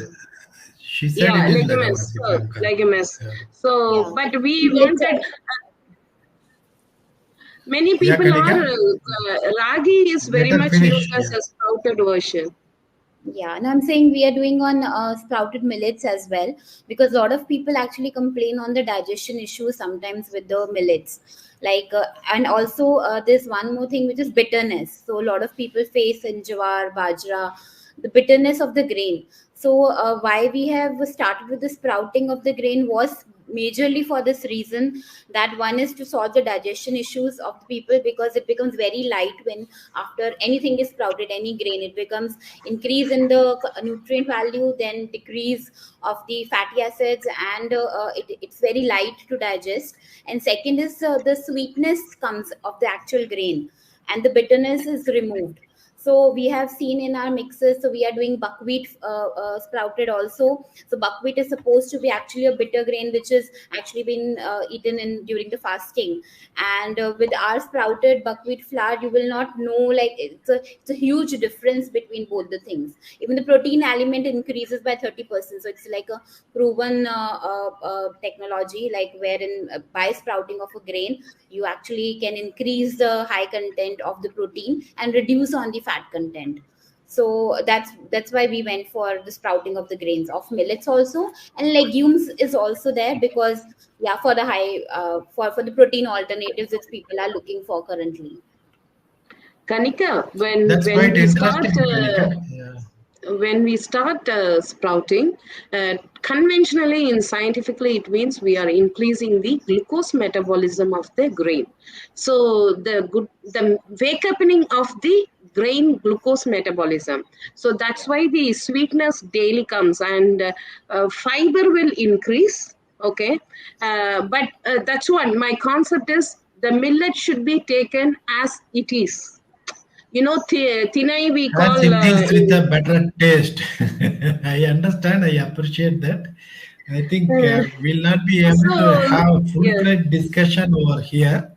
She said yeah, it is legumes. legumes, if I'm correct. Legumes. Yeah. So, Yeah. but we Millets wanted. Many Yeah, people are Kanika, ragi is let very her much finish. used as Yeah. a sprouted version. Yeah, and I'm saying we are doing on sprouted millets as well, because a lot of people actually complain on the digestion issues sometimes with the millets. And also there's one more thing which is bitterness. So a lot of people face in jawar, bajra, the bitterness of the grain. So why we have started with the sprouting of the grain was majorly for this reason, that one is to solve the digestion issues of the people, because it becomes very light when after anything is sprouted, any grain, it becomes increase in the nutrient value, then decrease of the fatty acids, and it's very light to digest. And second is the sweetness comes of the actual grain, and the bitterness is removed. So we have seen in our mixes, so we are doing buckwheat sprouted also. So buckwheat is supposed to be actually a bitter grain which is actually been eaten in during the fasting. And with our sprouted buckwheat flour, you will not know, like it's a huge difference between both the things. Even the protein element increases by 30%. So it's like a proven technology, like wherein by sprouting of a grain, you actually can increase the high content of the protein and reduce on the fat content. So that's why we went for the sprouting of the grains of millets also. And legumes is also there, because yeah, for the high for the protein alternatives which people are looking for currently. Kanika, That's when quite we start interesting, Kanika. Yeah. sprouting, conventionally and scientifically, it means we are increasing the glucose metabolism of the grain. So the wake uping of the grain glucose metabolism. So that's why the sweetness daily comes, and fiber will increase. Okay, but that's one. My concept is the millet should be taken as it is. Thinai we As call it is with a better taste. I understand. I appreciate that. I think we'll not be able to so have a yeah. full-fledged discussion over here.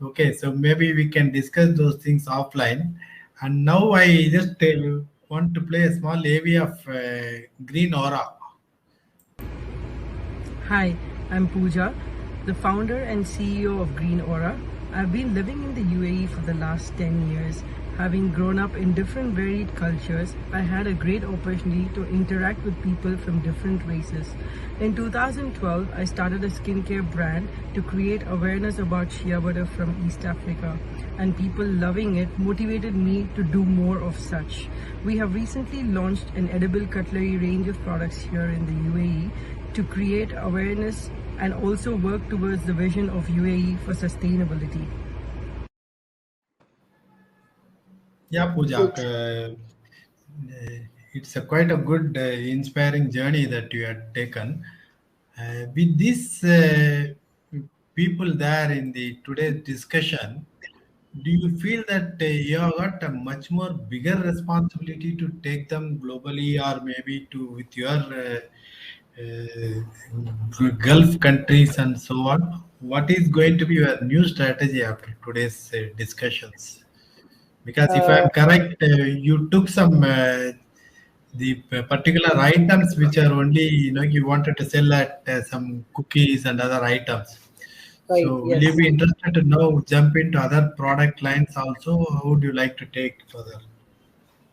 Okay, so maybe we can discuss those things offline. And now I just want to play a small AV of Green Aura. Hi, I'm Pooja, the founder and CEO of Green Aura. I've been living in the UAE for the last 10 years. Having grown up in different varied cultures, I had a great opportunity to interact with people from different races. In 2012, I started a skincare brand to create awareness about shea butter from East Africa, and people loving it motivated me to do more of such. We have recently launched an edible cutlery range of products here in the UAE to create awareness and also work towards the vision of UAE for sustainability. Yeah, Pooja. It's quite a good, inspiring journey that you had taken. With these people there in the today's discussion, do you feel that you have got a much more bigger responsibility to take them globally, or maybe to with your Gulf countries and so on? What is going to be your new strategy after today's discussions? Because if Uh, I'm correct, you took some the particular items which are only you wanted to sell at some cookies and other items. right, So will you yes. be interested to now jump into other product lines also? How would you like to take further?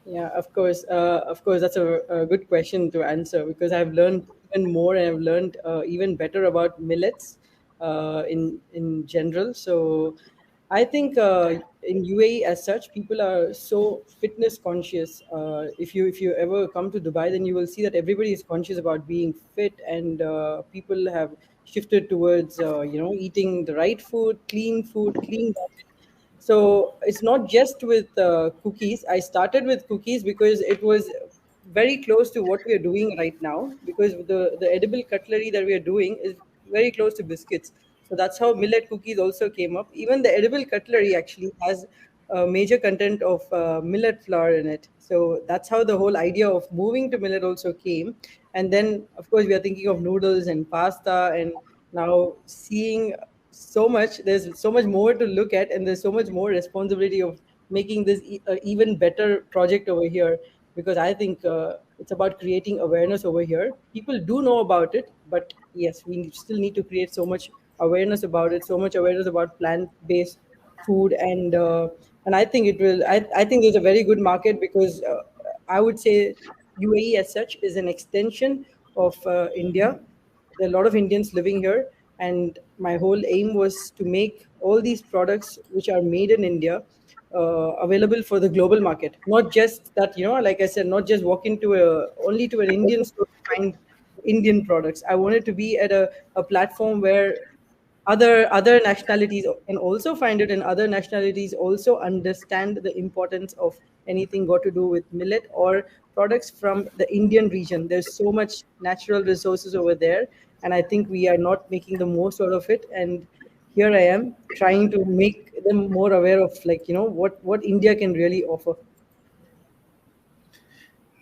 Yeah, of course. Of course, that's a good question to answer, because I've learned even more, and I've learned even better about millets in general. So I think in UAE as such, people are so fitness conscious. If you ever come to Dubai, then you will see that everybody is conscious about being fit, and people have shifted towards eating the right food, clean diet. So it's not just with cookies. I started with cookies because it was very close to what we are doing right now, because the edible cutlery that we are doing is very close to biscuits. So that's how millet cookies also came up. Even the edible cutlery actually has a major content of millet flour in it. So that's how the whole idea of moving to millet also came. And then, of course, we are thinking of noodles and pasta, and now seeing so much, there's so much more to look at, and there's so much more responsibility of making this even better project over here, because I think it's about creating awareness over here. People do know about it, but yes, we still need to create so much awareness about it, so much awareness about plant-based food, and I think it will. I think there's a very good market, because I would say UAE as such is an extension of India. There are a lot of Indians living here, and my whole aim was to make all these products which are made in India available for the global market. Not just that, like I said, not just walk into only to an Indian store to find Indian products. I wanted to be at a platform where other nationalities can also find it, and other nationalities also understand the importance of anything got to do with millet or products from the Indian region. There's so much natural resources over there, and I think we are not making the most out of it. And here I am trying to make them more aware of, what India can really offer.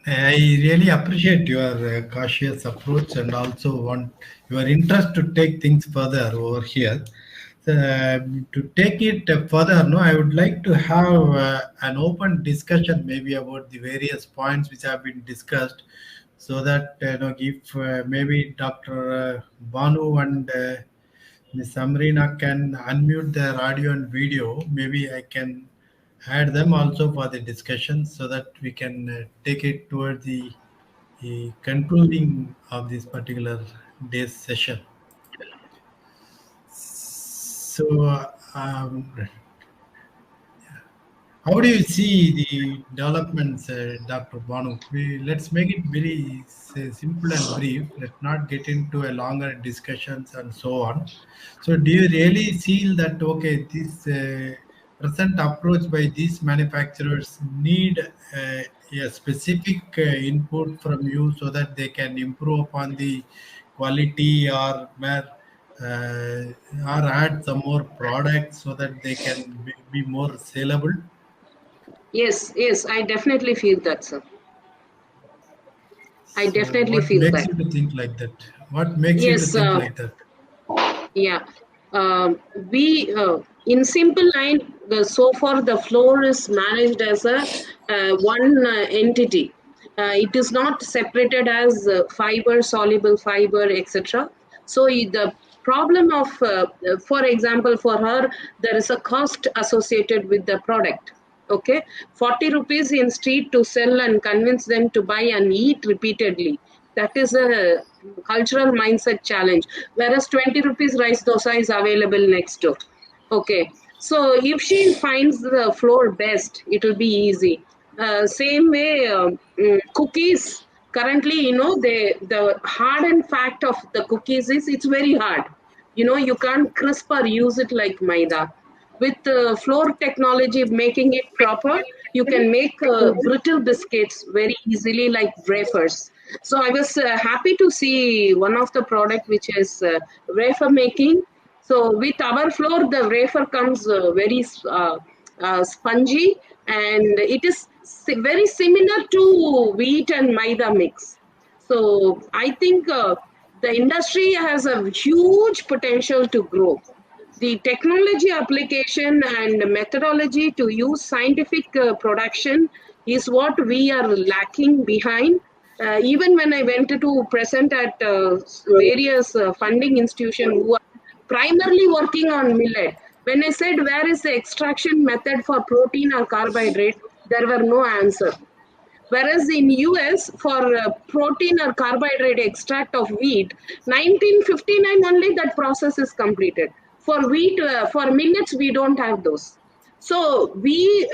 I really appreciate your cautious approach and also want your interest to take things further over here. To take it further, no, I would like to have an open discussion maybe about the various points which have been discussed, so that if maybe Dr. Banu and Ms. Amrina can unmute their audio and video, maybe I can add them also for the discussion, so that we can take it toward the concluding of this particular day's session. So, how do you see the developments, Dr. Banu? Let's make it very simple and brief. Let's not get into a longer discussions and so on. So, do you really feel that this present approach by these manufacturers need a specific input from you, so that they can improve upon the quality, or add some more products so that they can be more saleable? Yes, I definitely feel that, sir. I definitely what feel makes that. you to think like that? What makes you to Yes, think like that? yeah. We, in simple line, so far the floor is managed as a one entity. It is not separated as fiber, soluble fiber, etc. So the problem of, for example, for her, there is a cost associated with the product. Okay, 40 rupees in street to sell and convince them to buy and eat repeatedly. That is a cultural mindset challenge. Whereas 20 rupees rice dosa is available next door. Okay, so if she finds the floor best, it will be easy. Same way, cookies. Currently, the hardened fact of the cookies is it's very hard. You can't crisp or use it like maida. With floor technology making it proper, you can make brittle biscuits very easily like wafers. So I was happy to see one of the product which is wafer making. So with our floor, the wafer comes very spongy, and it is very similar to wheat and maida mix. So I think the industry has a huge potential to grow. The technology application and methodology to use scientific production is what we are lacking behind. Even when I went to present at various funding institutions who are primarily working on millet, when I said where is the extraction method for protein or carbohydrate, there were no answer. Whereas in US, for protein or carbohydrate extract of wheat, 1959 only that process is completed. For wheat, for millets, we don't have those. So we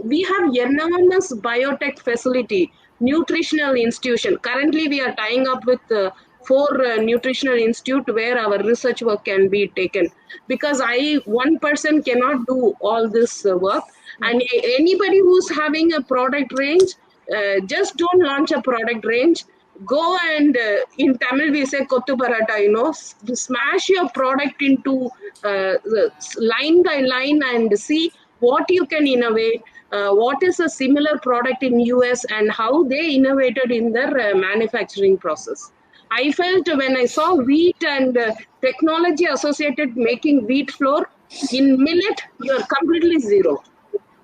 we have enormous biotech facility, nutritional institution. Currently, we are tying up with four nutritional institute where our research work can be taken. Because one person cannot do all this work, and anybody who's having a product range, just don't launch a product range. Go and in Tamil we say kottu paratha, smash your product into line by line and see what you can innovate, what is a similar product in US and how they innovated in their manufacturing process. I felt when I saw wheat and technology associated making wheat flour, in millet, you're completely zero.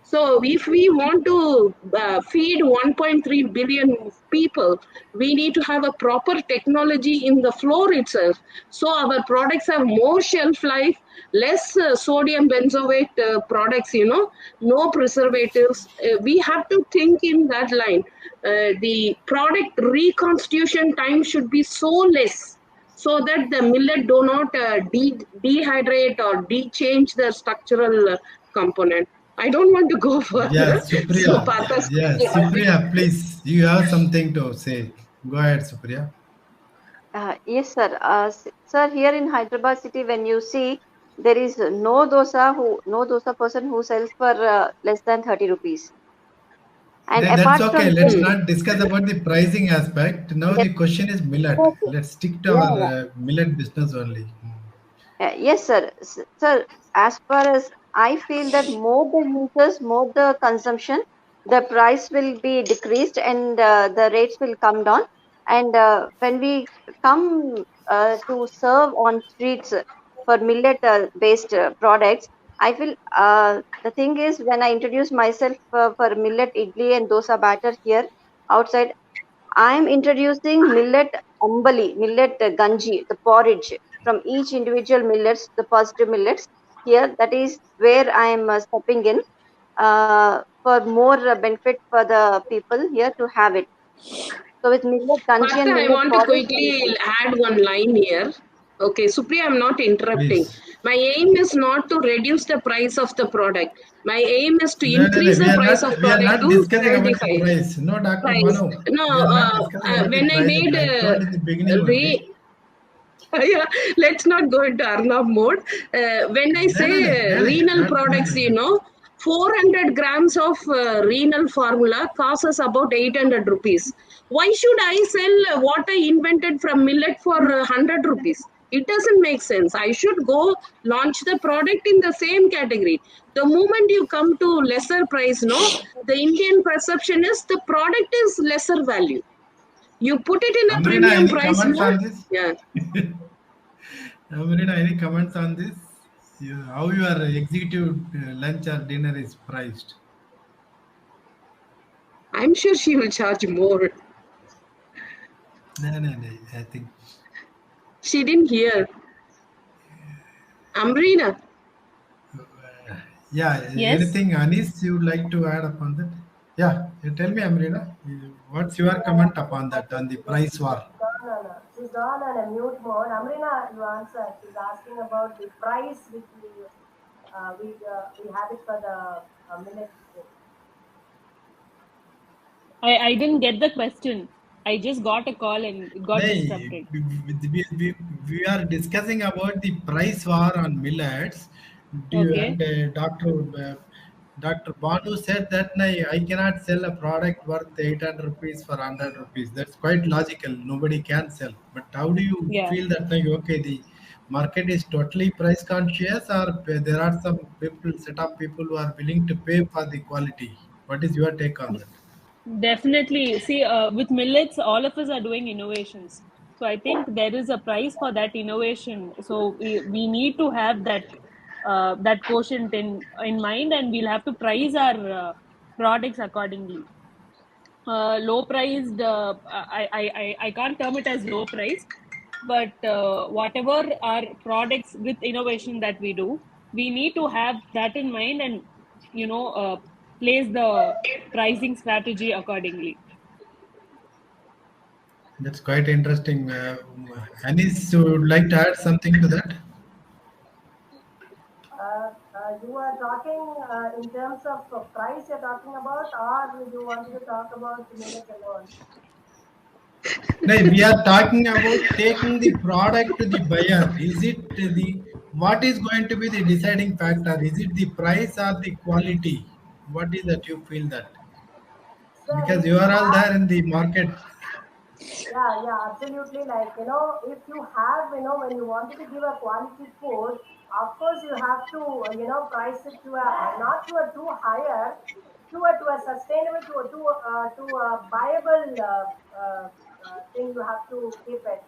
So if we want to feed 1.3 billion people, we need to have a proper technology in the floor itself. So our products have more shelf life, less sodium benzoate products, no preservatives. We have to think in that line. The product reconstitution time should be so less so that the millet do not dehydrate or de-change the structural component. I don't want to go Yeah, further. So, Supriya. Partha, Yeah, Supriya, please. You have something to say. Go ahead, Supriya. Yes, sir. Sir, here in Hyderabad city, when you see, there is no dosa person who sells for less than 30 rupees. And That's apart okay. from Let's this, not discuss about the pricing aspect. Now yes, the question is millet. okay. Let's stick to Yeah, our yeah. millet business only. Yes, sir. Sir, as far as I feel that more the users, more the consumption, the price will be decreased and the rates will come down. And when we come to serve on streets for millet based products, I feel the thing is when I introduce myself for millet idli and dosa batter here outside, I am introducing millet ambali, millet ganji, the porridge from each individual millets, the positive millets. Here, that is where I am stepping in for more benefit for the people here to have it. So with millet ganji Partha, and I millet want to porridge, quickly add one line here. Okay, Supriya, I'm not interrupting. Please. My aim is not to reduce the price of the product. My aim is to No, no, no. increase the price of We are product not to discussing about the 75 price. No, Dr. price. Manu. No, We are not discussing about the when I pricing. made I told in the beginning only. yeah, let's not go into Arnab mode. When I No, say no, no. Really, renal not products, going. 400 grams of renal formula costs about 800 rupees. Why should I sell what I invented from millet for 100 rupees? It doesn't make sense. I should go launch the product in the same category. The moment you come to lesser price, the Indian perception is the product is lesser value. You put it in a Amrina, premium any price, comments on this? yeah. Amrina, any comments on this? How your executive lunch or dinner is priced? I'm sure she will charge more. No, no, no. I think. She didn't hear. Amrina. Yeah, Yes. anything, Anis, you would like to add upon that? Yeah, tell me, Amrina, what's your comment upon that, on the price war? No. She's gone on a mute mode. Amrina, you answer. She's asking about the price which we have it for the millet. I didn't get the question. I just got a call and it got disrupted. We are discussing about the price war on millets. Okay. And Dr. Banu said that I cannot sell a product worth 800 rupees for 100 rupees. That's quite logical. Nobody can sell. But how do you Yeah. feel that okay, the market is totally price conscious, or there are some people, set of people who are willing to pay for the quality? What is your take on that? Definitely. See, with millets, all of us are doing innovations. So I think there is a price for that innovation. So we need to have that quotient in mind, and we'll have to price our products accordingly. Low priced, I can't term it as low price, but whatever our products with innovation that we do, we need to have that in mind and place the pricing strategy accordingly. That's quite interesting. Anis, would like to add something to that? you are talking in terms of price you're talking about, or you wanted to talk about millets alone? No, we are talking about taking the product to the buyer. Is it the what is going to be the deciding factor? Is it the price or the quality? What is that you feel that? So Because if you you are all have, there in the market. yeah, absolutely. Like, if you have, when you wanted to give a quality food, of course you have to, price it to a, not to a too higher, to a sustainable, to a viable thing you have to keep it.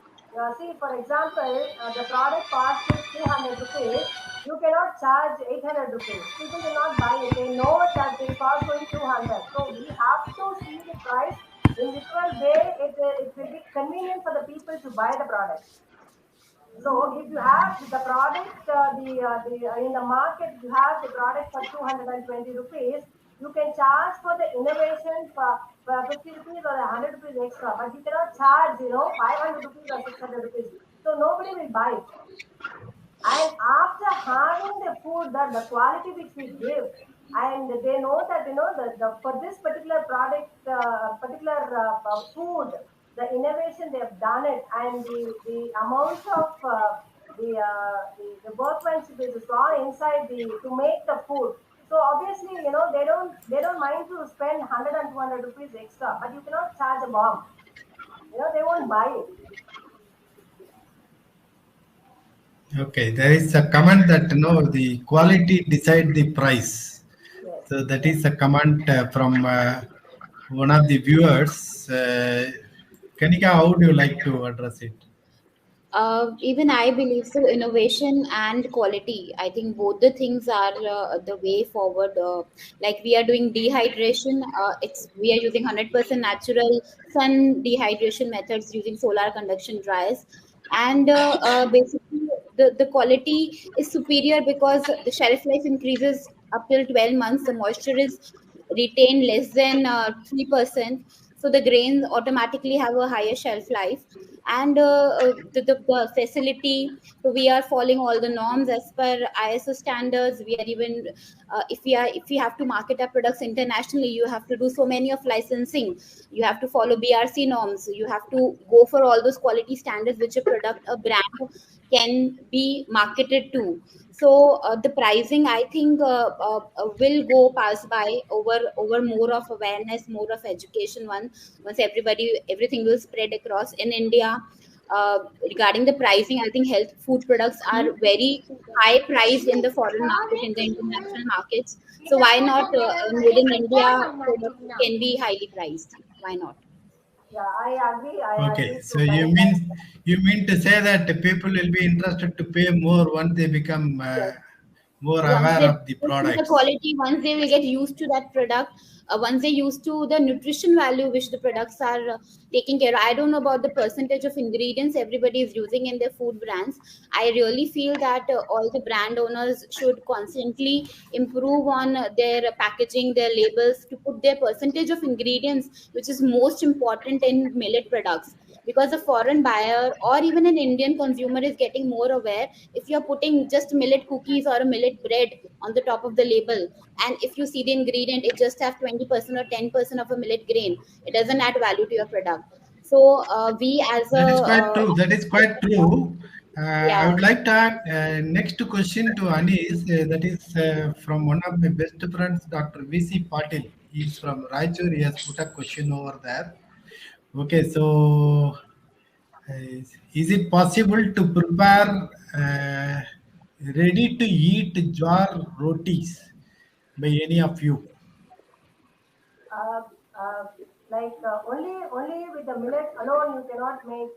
See, for example, the product cost is 200 rupees. You cannot charge 800 rupees. People will not buy it. They know that this cost going 200. So we have to see the price in which way it will be convenient for the people to buy the product. So if you have the product, the in the market, you have the product for 220 rupees, you can charge for the innovation for 50 rupees or 100 rupees extra, but you cannot charge, 500 rupees or 600 rupees. So nobody will buy it. And after having the food, the quality which we give, and they know that, for this particular product, particular food, the innovation they have done it, and the amount of the workmanship is gone inside the to make the food. So obviously, they don't mind to spend 100 and 200 rupees extra, but you cannot charge a bomb. They won't buy it. Okay, there is a comment that the quality decide the price. Yes, So that yes. is a comment from one of the viewers. Kanika, how would you like to address it? Even I believe so. Innovation and quality. I think both the things are the way forward. Like we are doing dehydration. It's we are using 100% natural sun dehydration methods using solar conduction dryers, and basically the quality is superior because the shelf life increases up till 12 months. The moisture is retained less than 3%. So the grains automatically have a higher shelf life, and the facility, so we are following all the norms as per ISO standards. We are even if we have to market our products internationally, you have to do so many of licensing. You have to follow BRC norms. You have to go for all those quality standards which a brand can be marketed to. So the pricing, I think, will go pass by over more of awareness, more of education. Once everything will spread across in India. Regarding the pricing, I think health food products are very high priced in the foreign market, in the international markets. So why not made in India products can be highly priced? Why not? Yeah, I agree Okay, to so you that. mean to say that people will be interested to pay more once they become Yes. more Once aware they of the see the products. quality, once they will get used to that product, once they used to the nutrition value which the products are taking care of. I don't know about the percentage of ingredients everybody is using in their food brands. I really feel that all the brand owners should constantly improve on their packaging, their labels, to put their percentage of ingredients, which is most important in millet products, because a foreign buyer or even an Indian consumer is getting more aware. If you're putting just millet cookies or a millet bread on the top of the label, and if you see the ingredient, it just have 20% or 10% of a millet grain, it doesn't add value to your product. So we as a That is quite true. That is quite true. I yeah. would like to add next question to Anis. That is from one of my best friends, Dr. VC Patil. He is from Raichur. He has put a question over there. Okay, so is it possible to prepare ready to eat jar rotis by any of you? uh, uh, like only with the millet alone you cannot make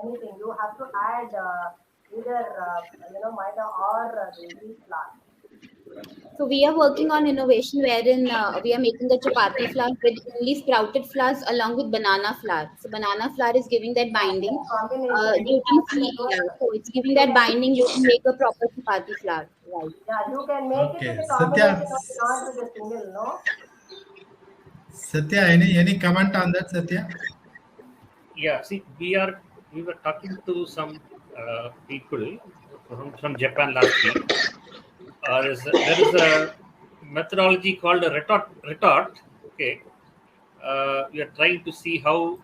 anything. You have to add either maida or the wheat flour. So we are working on innovation wherein we are making the chapati flour with only sprouted flours along with banana flour. So banana flour is giving that Yeah, binding. yeah, combination. You Gluten can, free, yeah. So it's giving that binding. You can make a proper chapati flour, right? yeah, you can make it with Okay, a Satya, combination of not with a single, no? Satya, any comment on that, Satya? Yeah, see, we were talking to some people from Japan last week. there is a methodology called a retort. Okay, we are trying to see how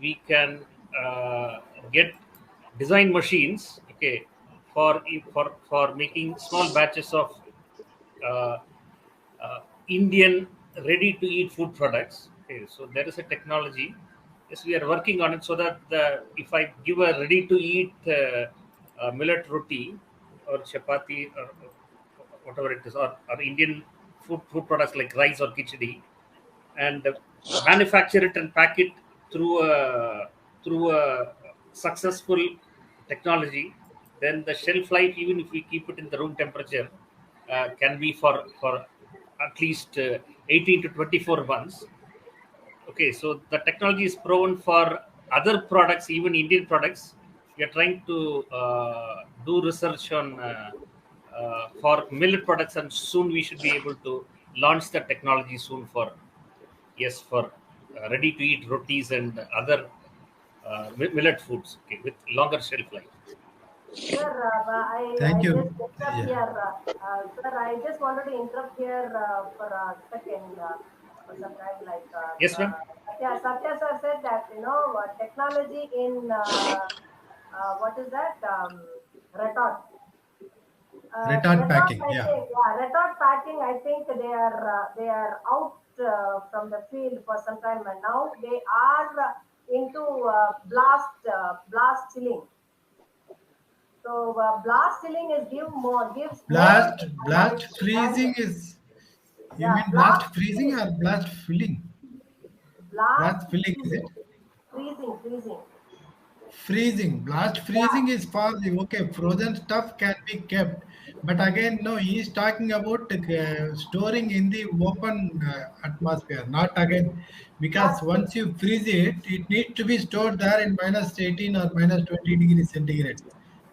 we can get design machines. Okay, for making small batches of uh, Indian ready-to-eat food products. Okay, so there is a technology. Yes, we are working on it so that if I give a ready-to-eat millet roti or chapati or whatever it is, or Indian food products like rice or khichdi, and manufacture it and pack it through a successful technology, then the shelf life, even if we keep it in the room temperature, can be for at least 18 to 24 months. Okay, so the technology is proven for other products, even Indian products. We are trying to do research on for millet products, and soon we should be able to launch the technology soon for, yes, for ready to eat rotis and other millet foods, okay, with longer shelf life. Sir, Thank I you. just interrupt Yeah. here. Sir, I just wanted to interrupt here for a second. For some time, like Yes, ma'am. Satya sir said that technology in what is that retort. Retard Retort, packing. I Yeah. think, yeah, retort packing. I think they are out from the field for some time, and now they are into blast chilling. So blast chilling is gives more Blast freezing advantage. is, you Yeah, mean blast blast freezing chilling, or blast filling? blast Blast filling, is chilling, it? freezing. Freezing. Blast Yeah, freezing is for the, okay, frozen stuff can be kept. But again, no, he is talking about storing in the open atmosphere, not again, because that's true. once you freeze it, it needs to be stored there in minus 18 or minus 20 degrees centigrade.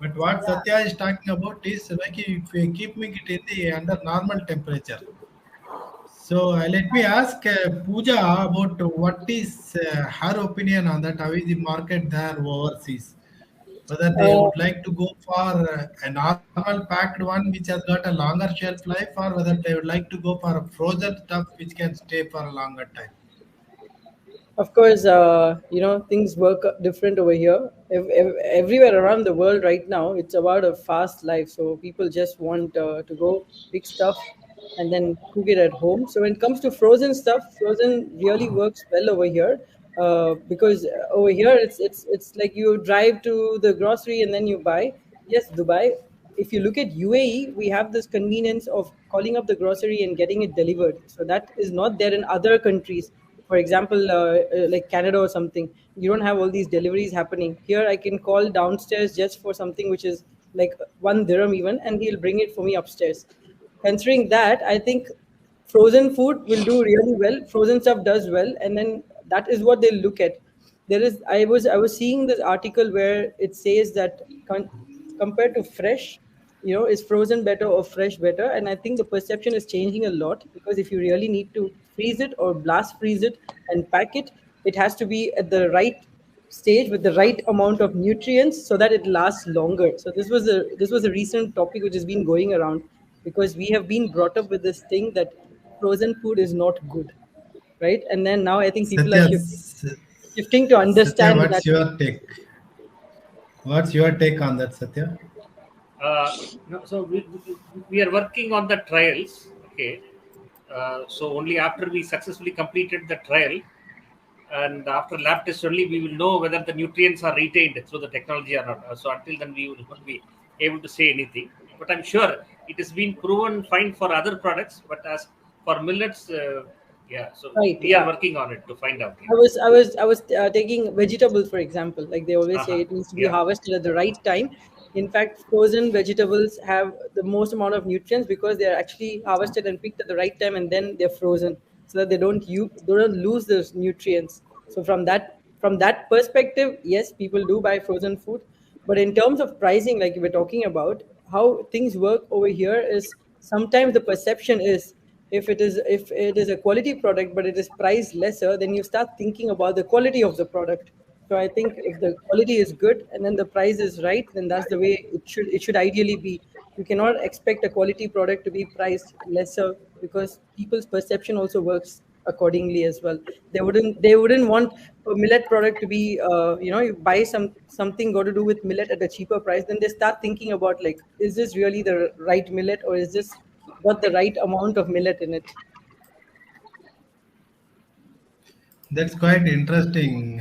But what Yeah. Satya is talking about is like if we keeping it in the under normal temperature. So let me ask Pooja about what is her opinion on that. How is the market there overseas? Whether they Uh, would like to go for a normal packed one which has got a longer shelf life, or whether they would like to go for a frozen stuff which can stay for a longer time. Of course, things work different over here. Everywhere around the world right now, it's about a fast life. So people just want to go pick stuff and then cook it at home. So when it comes to frozen stuff, frozen really works well over here because over here it's like you drive to the grocery and then you buy. Yes, Dubai. If you look at UAE, we have this convenience of calling up the grocery and getting it delivered. So that is not there in other countries. For example, like Canada or something, you don't have all these deliveries happening. Here, I can call downstairs just for something which is like 1 dirham even, and he'll bring it for me upstairs. Considering that, I think frozen food will do really well. Frozen stuff does well, and then that is what they'll look at. I was seeing this article where it says that compared to fresh, is frozen better or fresh better? And I think the perception is changing a lot because if you really need to freeze it or blast freeze it and pack it, it has to be at the right stage with the right amount of nutrients so that it lasts longer. So this was a recent topic which has been going around because we have been brought up with this thing that frozen food is not good, right? And then now I think people are Satya, shifting to Satya, understand what's that. your take? What's your take on that, Satya? Uh, no, so we are working on the trials. Okay, so only after we successfully completed the trial and after lab test only we will know whether the nutrients are retained through the technology or not. So until then we will not be able to say anything. But I'm sure it has been proven fine for other products. But as for millets, yeah, so Right, we are yeah. working on it to find out. I was taking vegetables for example. Like they always say, Uh-huh. it needs to be Yeah. harvested at the right time. In fact, frozen vegetables have the most amount of nutrients because they are actually harvested and picked at the right time, and then they're frozen so that they don't lose those nutrients. So from that perspective, yes, people do buy frozen food. But in terms of pricing, like we're talking about, how things work over here is sometimes the perception is if it is a quality product but it is priced lesser, then you start thinking about the quality of the product. So I think if the quality is good and then the price is right, then that's the way it should ideally be. you cannot expect a quality product to be priced lesser, because people's perception also works accordingly as well. They wouldn't want a millet product to be, you buy something got to do with millet at a cheaper price, then they start thinking about, like, is this really the right millet, or is this got the right amount of millet in it? That's quite interesting,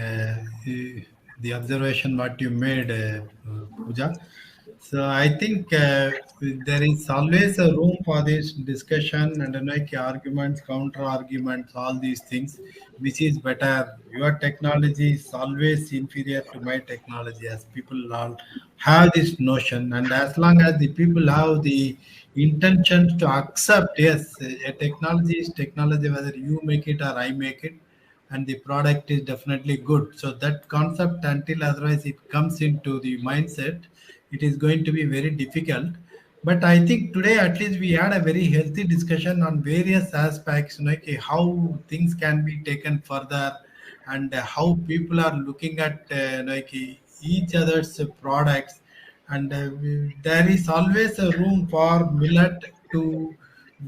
the observation what you made, Pooja. So I think there is always a room for this discussion and like arguments, counter arguments, all these things. Which is better? Your technology is always inferior to my technology, as people all have this notion. And as long as the people have the intention to accept, yes, a technology is technology, whether you make it or I make it, and the product is definitely good. So that concept, until otherwise it comes into the mindset, it is going to be very difficult. But I think today at least we had a very healthy discussion on various aspects, like how things can be taken further, and how people are looking at each other's products. And there is always a room for millet to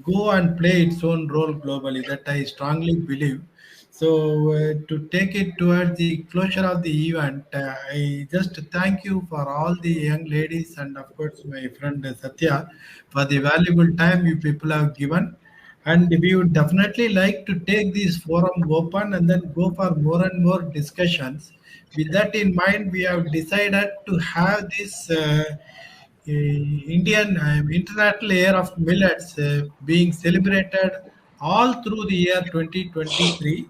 go and play its own role globally, that I strongly believe. So, to take it towards the closure of the event, I just thank you for all the young ladies and, of course, my friend Satya, for the valuable time you people have given. And we would definitely like to take this forum open and then go for more and more discussions. With that in mind, we have decided to have this. Indian International Year of Millets being celebrated all through the year 2023.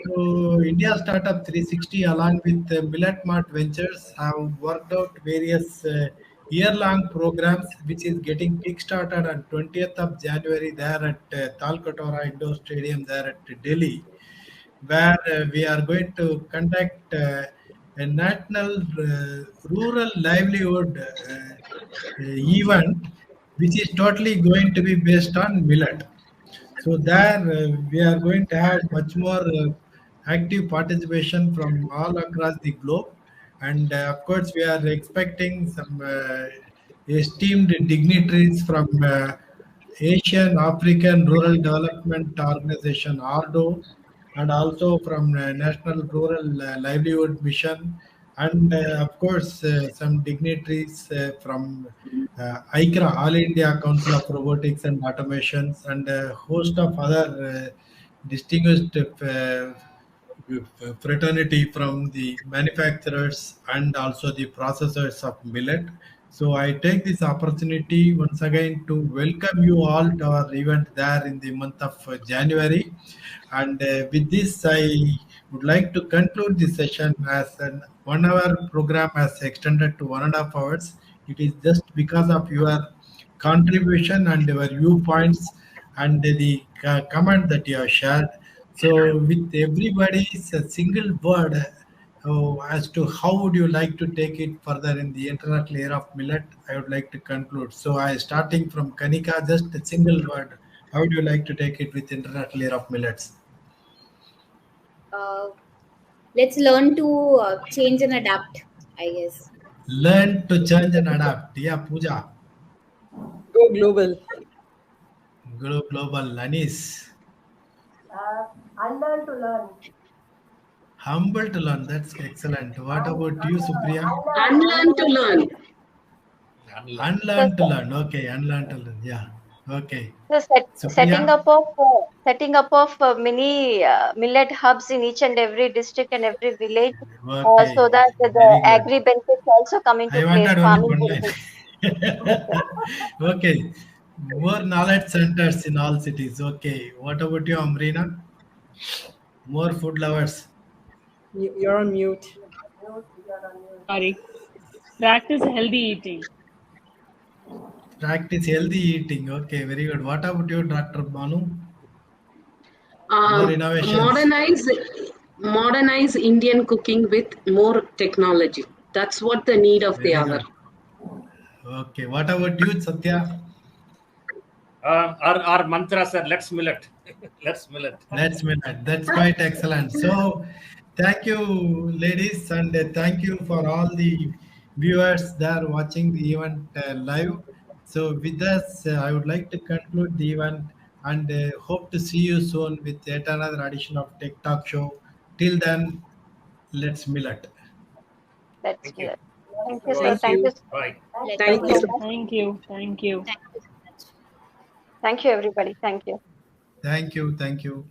So, India Startup 360, along with Millet Mart Ventures, have worked out various year-long programs, which is getting kick-started on 20th of January there at Talkatora Indoor Stadium there at Delhi, where we are going to conduct a national rural livelihood event, which is totally going to be based on millet. So there we are going to have much more active participation from all across the globe, and of course we are expecting some esteemed dignitaries from Asian African Rural Development Organization (ARDO), and also from National Rural Livelihood Mission, and of course some dignitaries from ICRA, All India Council of Robotics and Automations, and a host of other distinguished fraternity from the manufacturers and also the processors of millet. So I take this opportunity once again to welcome you all to our event there in the month of January. And with this, I would like to conclude this session, as an 1 hour program has extended to 1.5 hours. It is just because of your contribution and your viewpoints and the comment that you have shared. So, with everybody's a single word as to how would you like to take it further in the international era of millet, I would like to conclude. So, I starting from Kanika, just a single word. How would you like to take it with international era of millets? Uh, let's learn to change and adapt, I guess. Learn to change and adapt. Yeah, Pooja. Go global. Global. Anis. Unlearn to learn. Humble to learn. That's excellent. What about you, Supriya? Unlearn to learn. Unlearn to learn. Okay, unlearn to learn. Yeah. Okay. So setting Supriya? up of mini millet hubs in each and every district and every village, so Okay. that the Very good. agri benefits also come into I place, wanted only farming one benefits. line. Okay. More knowledge centers in all cities. Okay. What about you, Amrina? More food lovers. You're on mute. Sorry. Practice healthy eating. Practice healthy eating. Okay, very good. What about you, Dr. Banu? More innovations. Modernize Indian cooking with more technology. That's what the need of the Very hour. good. Okay. What about you, Satya? Our mantra, sir, let's millet. Let's millet. Let's millet. That's quite excellent. So, thank you, ladies, and thank you for all the viewers there watching the event live. So with this, I would like to conclude the event and hope to see you soon with yet another edition of Tech Talk Show. Till then, let's millet. That's Thank you. Millet. Thank you, sir. Thank Thank you. you. Bye. Let Thank Thank you you so so much. Thank you. Thank you. Thank you so much. Thank you, everybody. Thank you. Thank you. Thank you.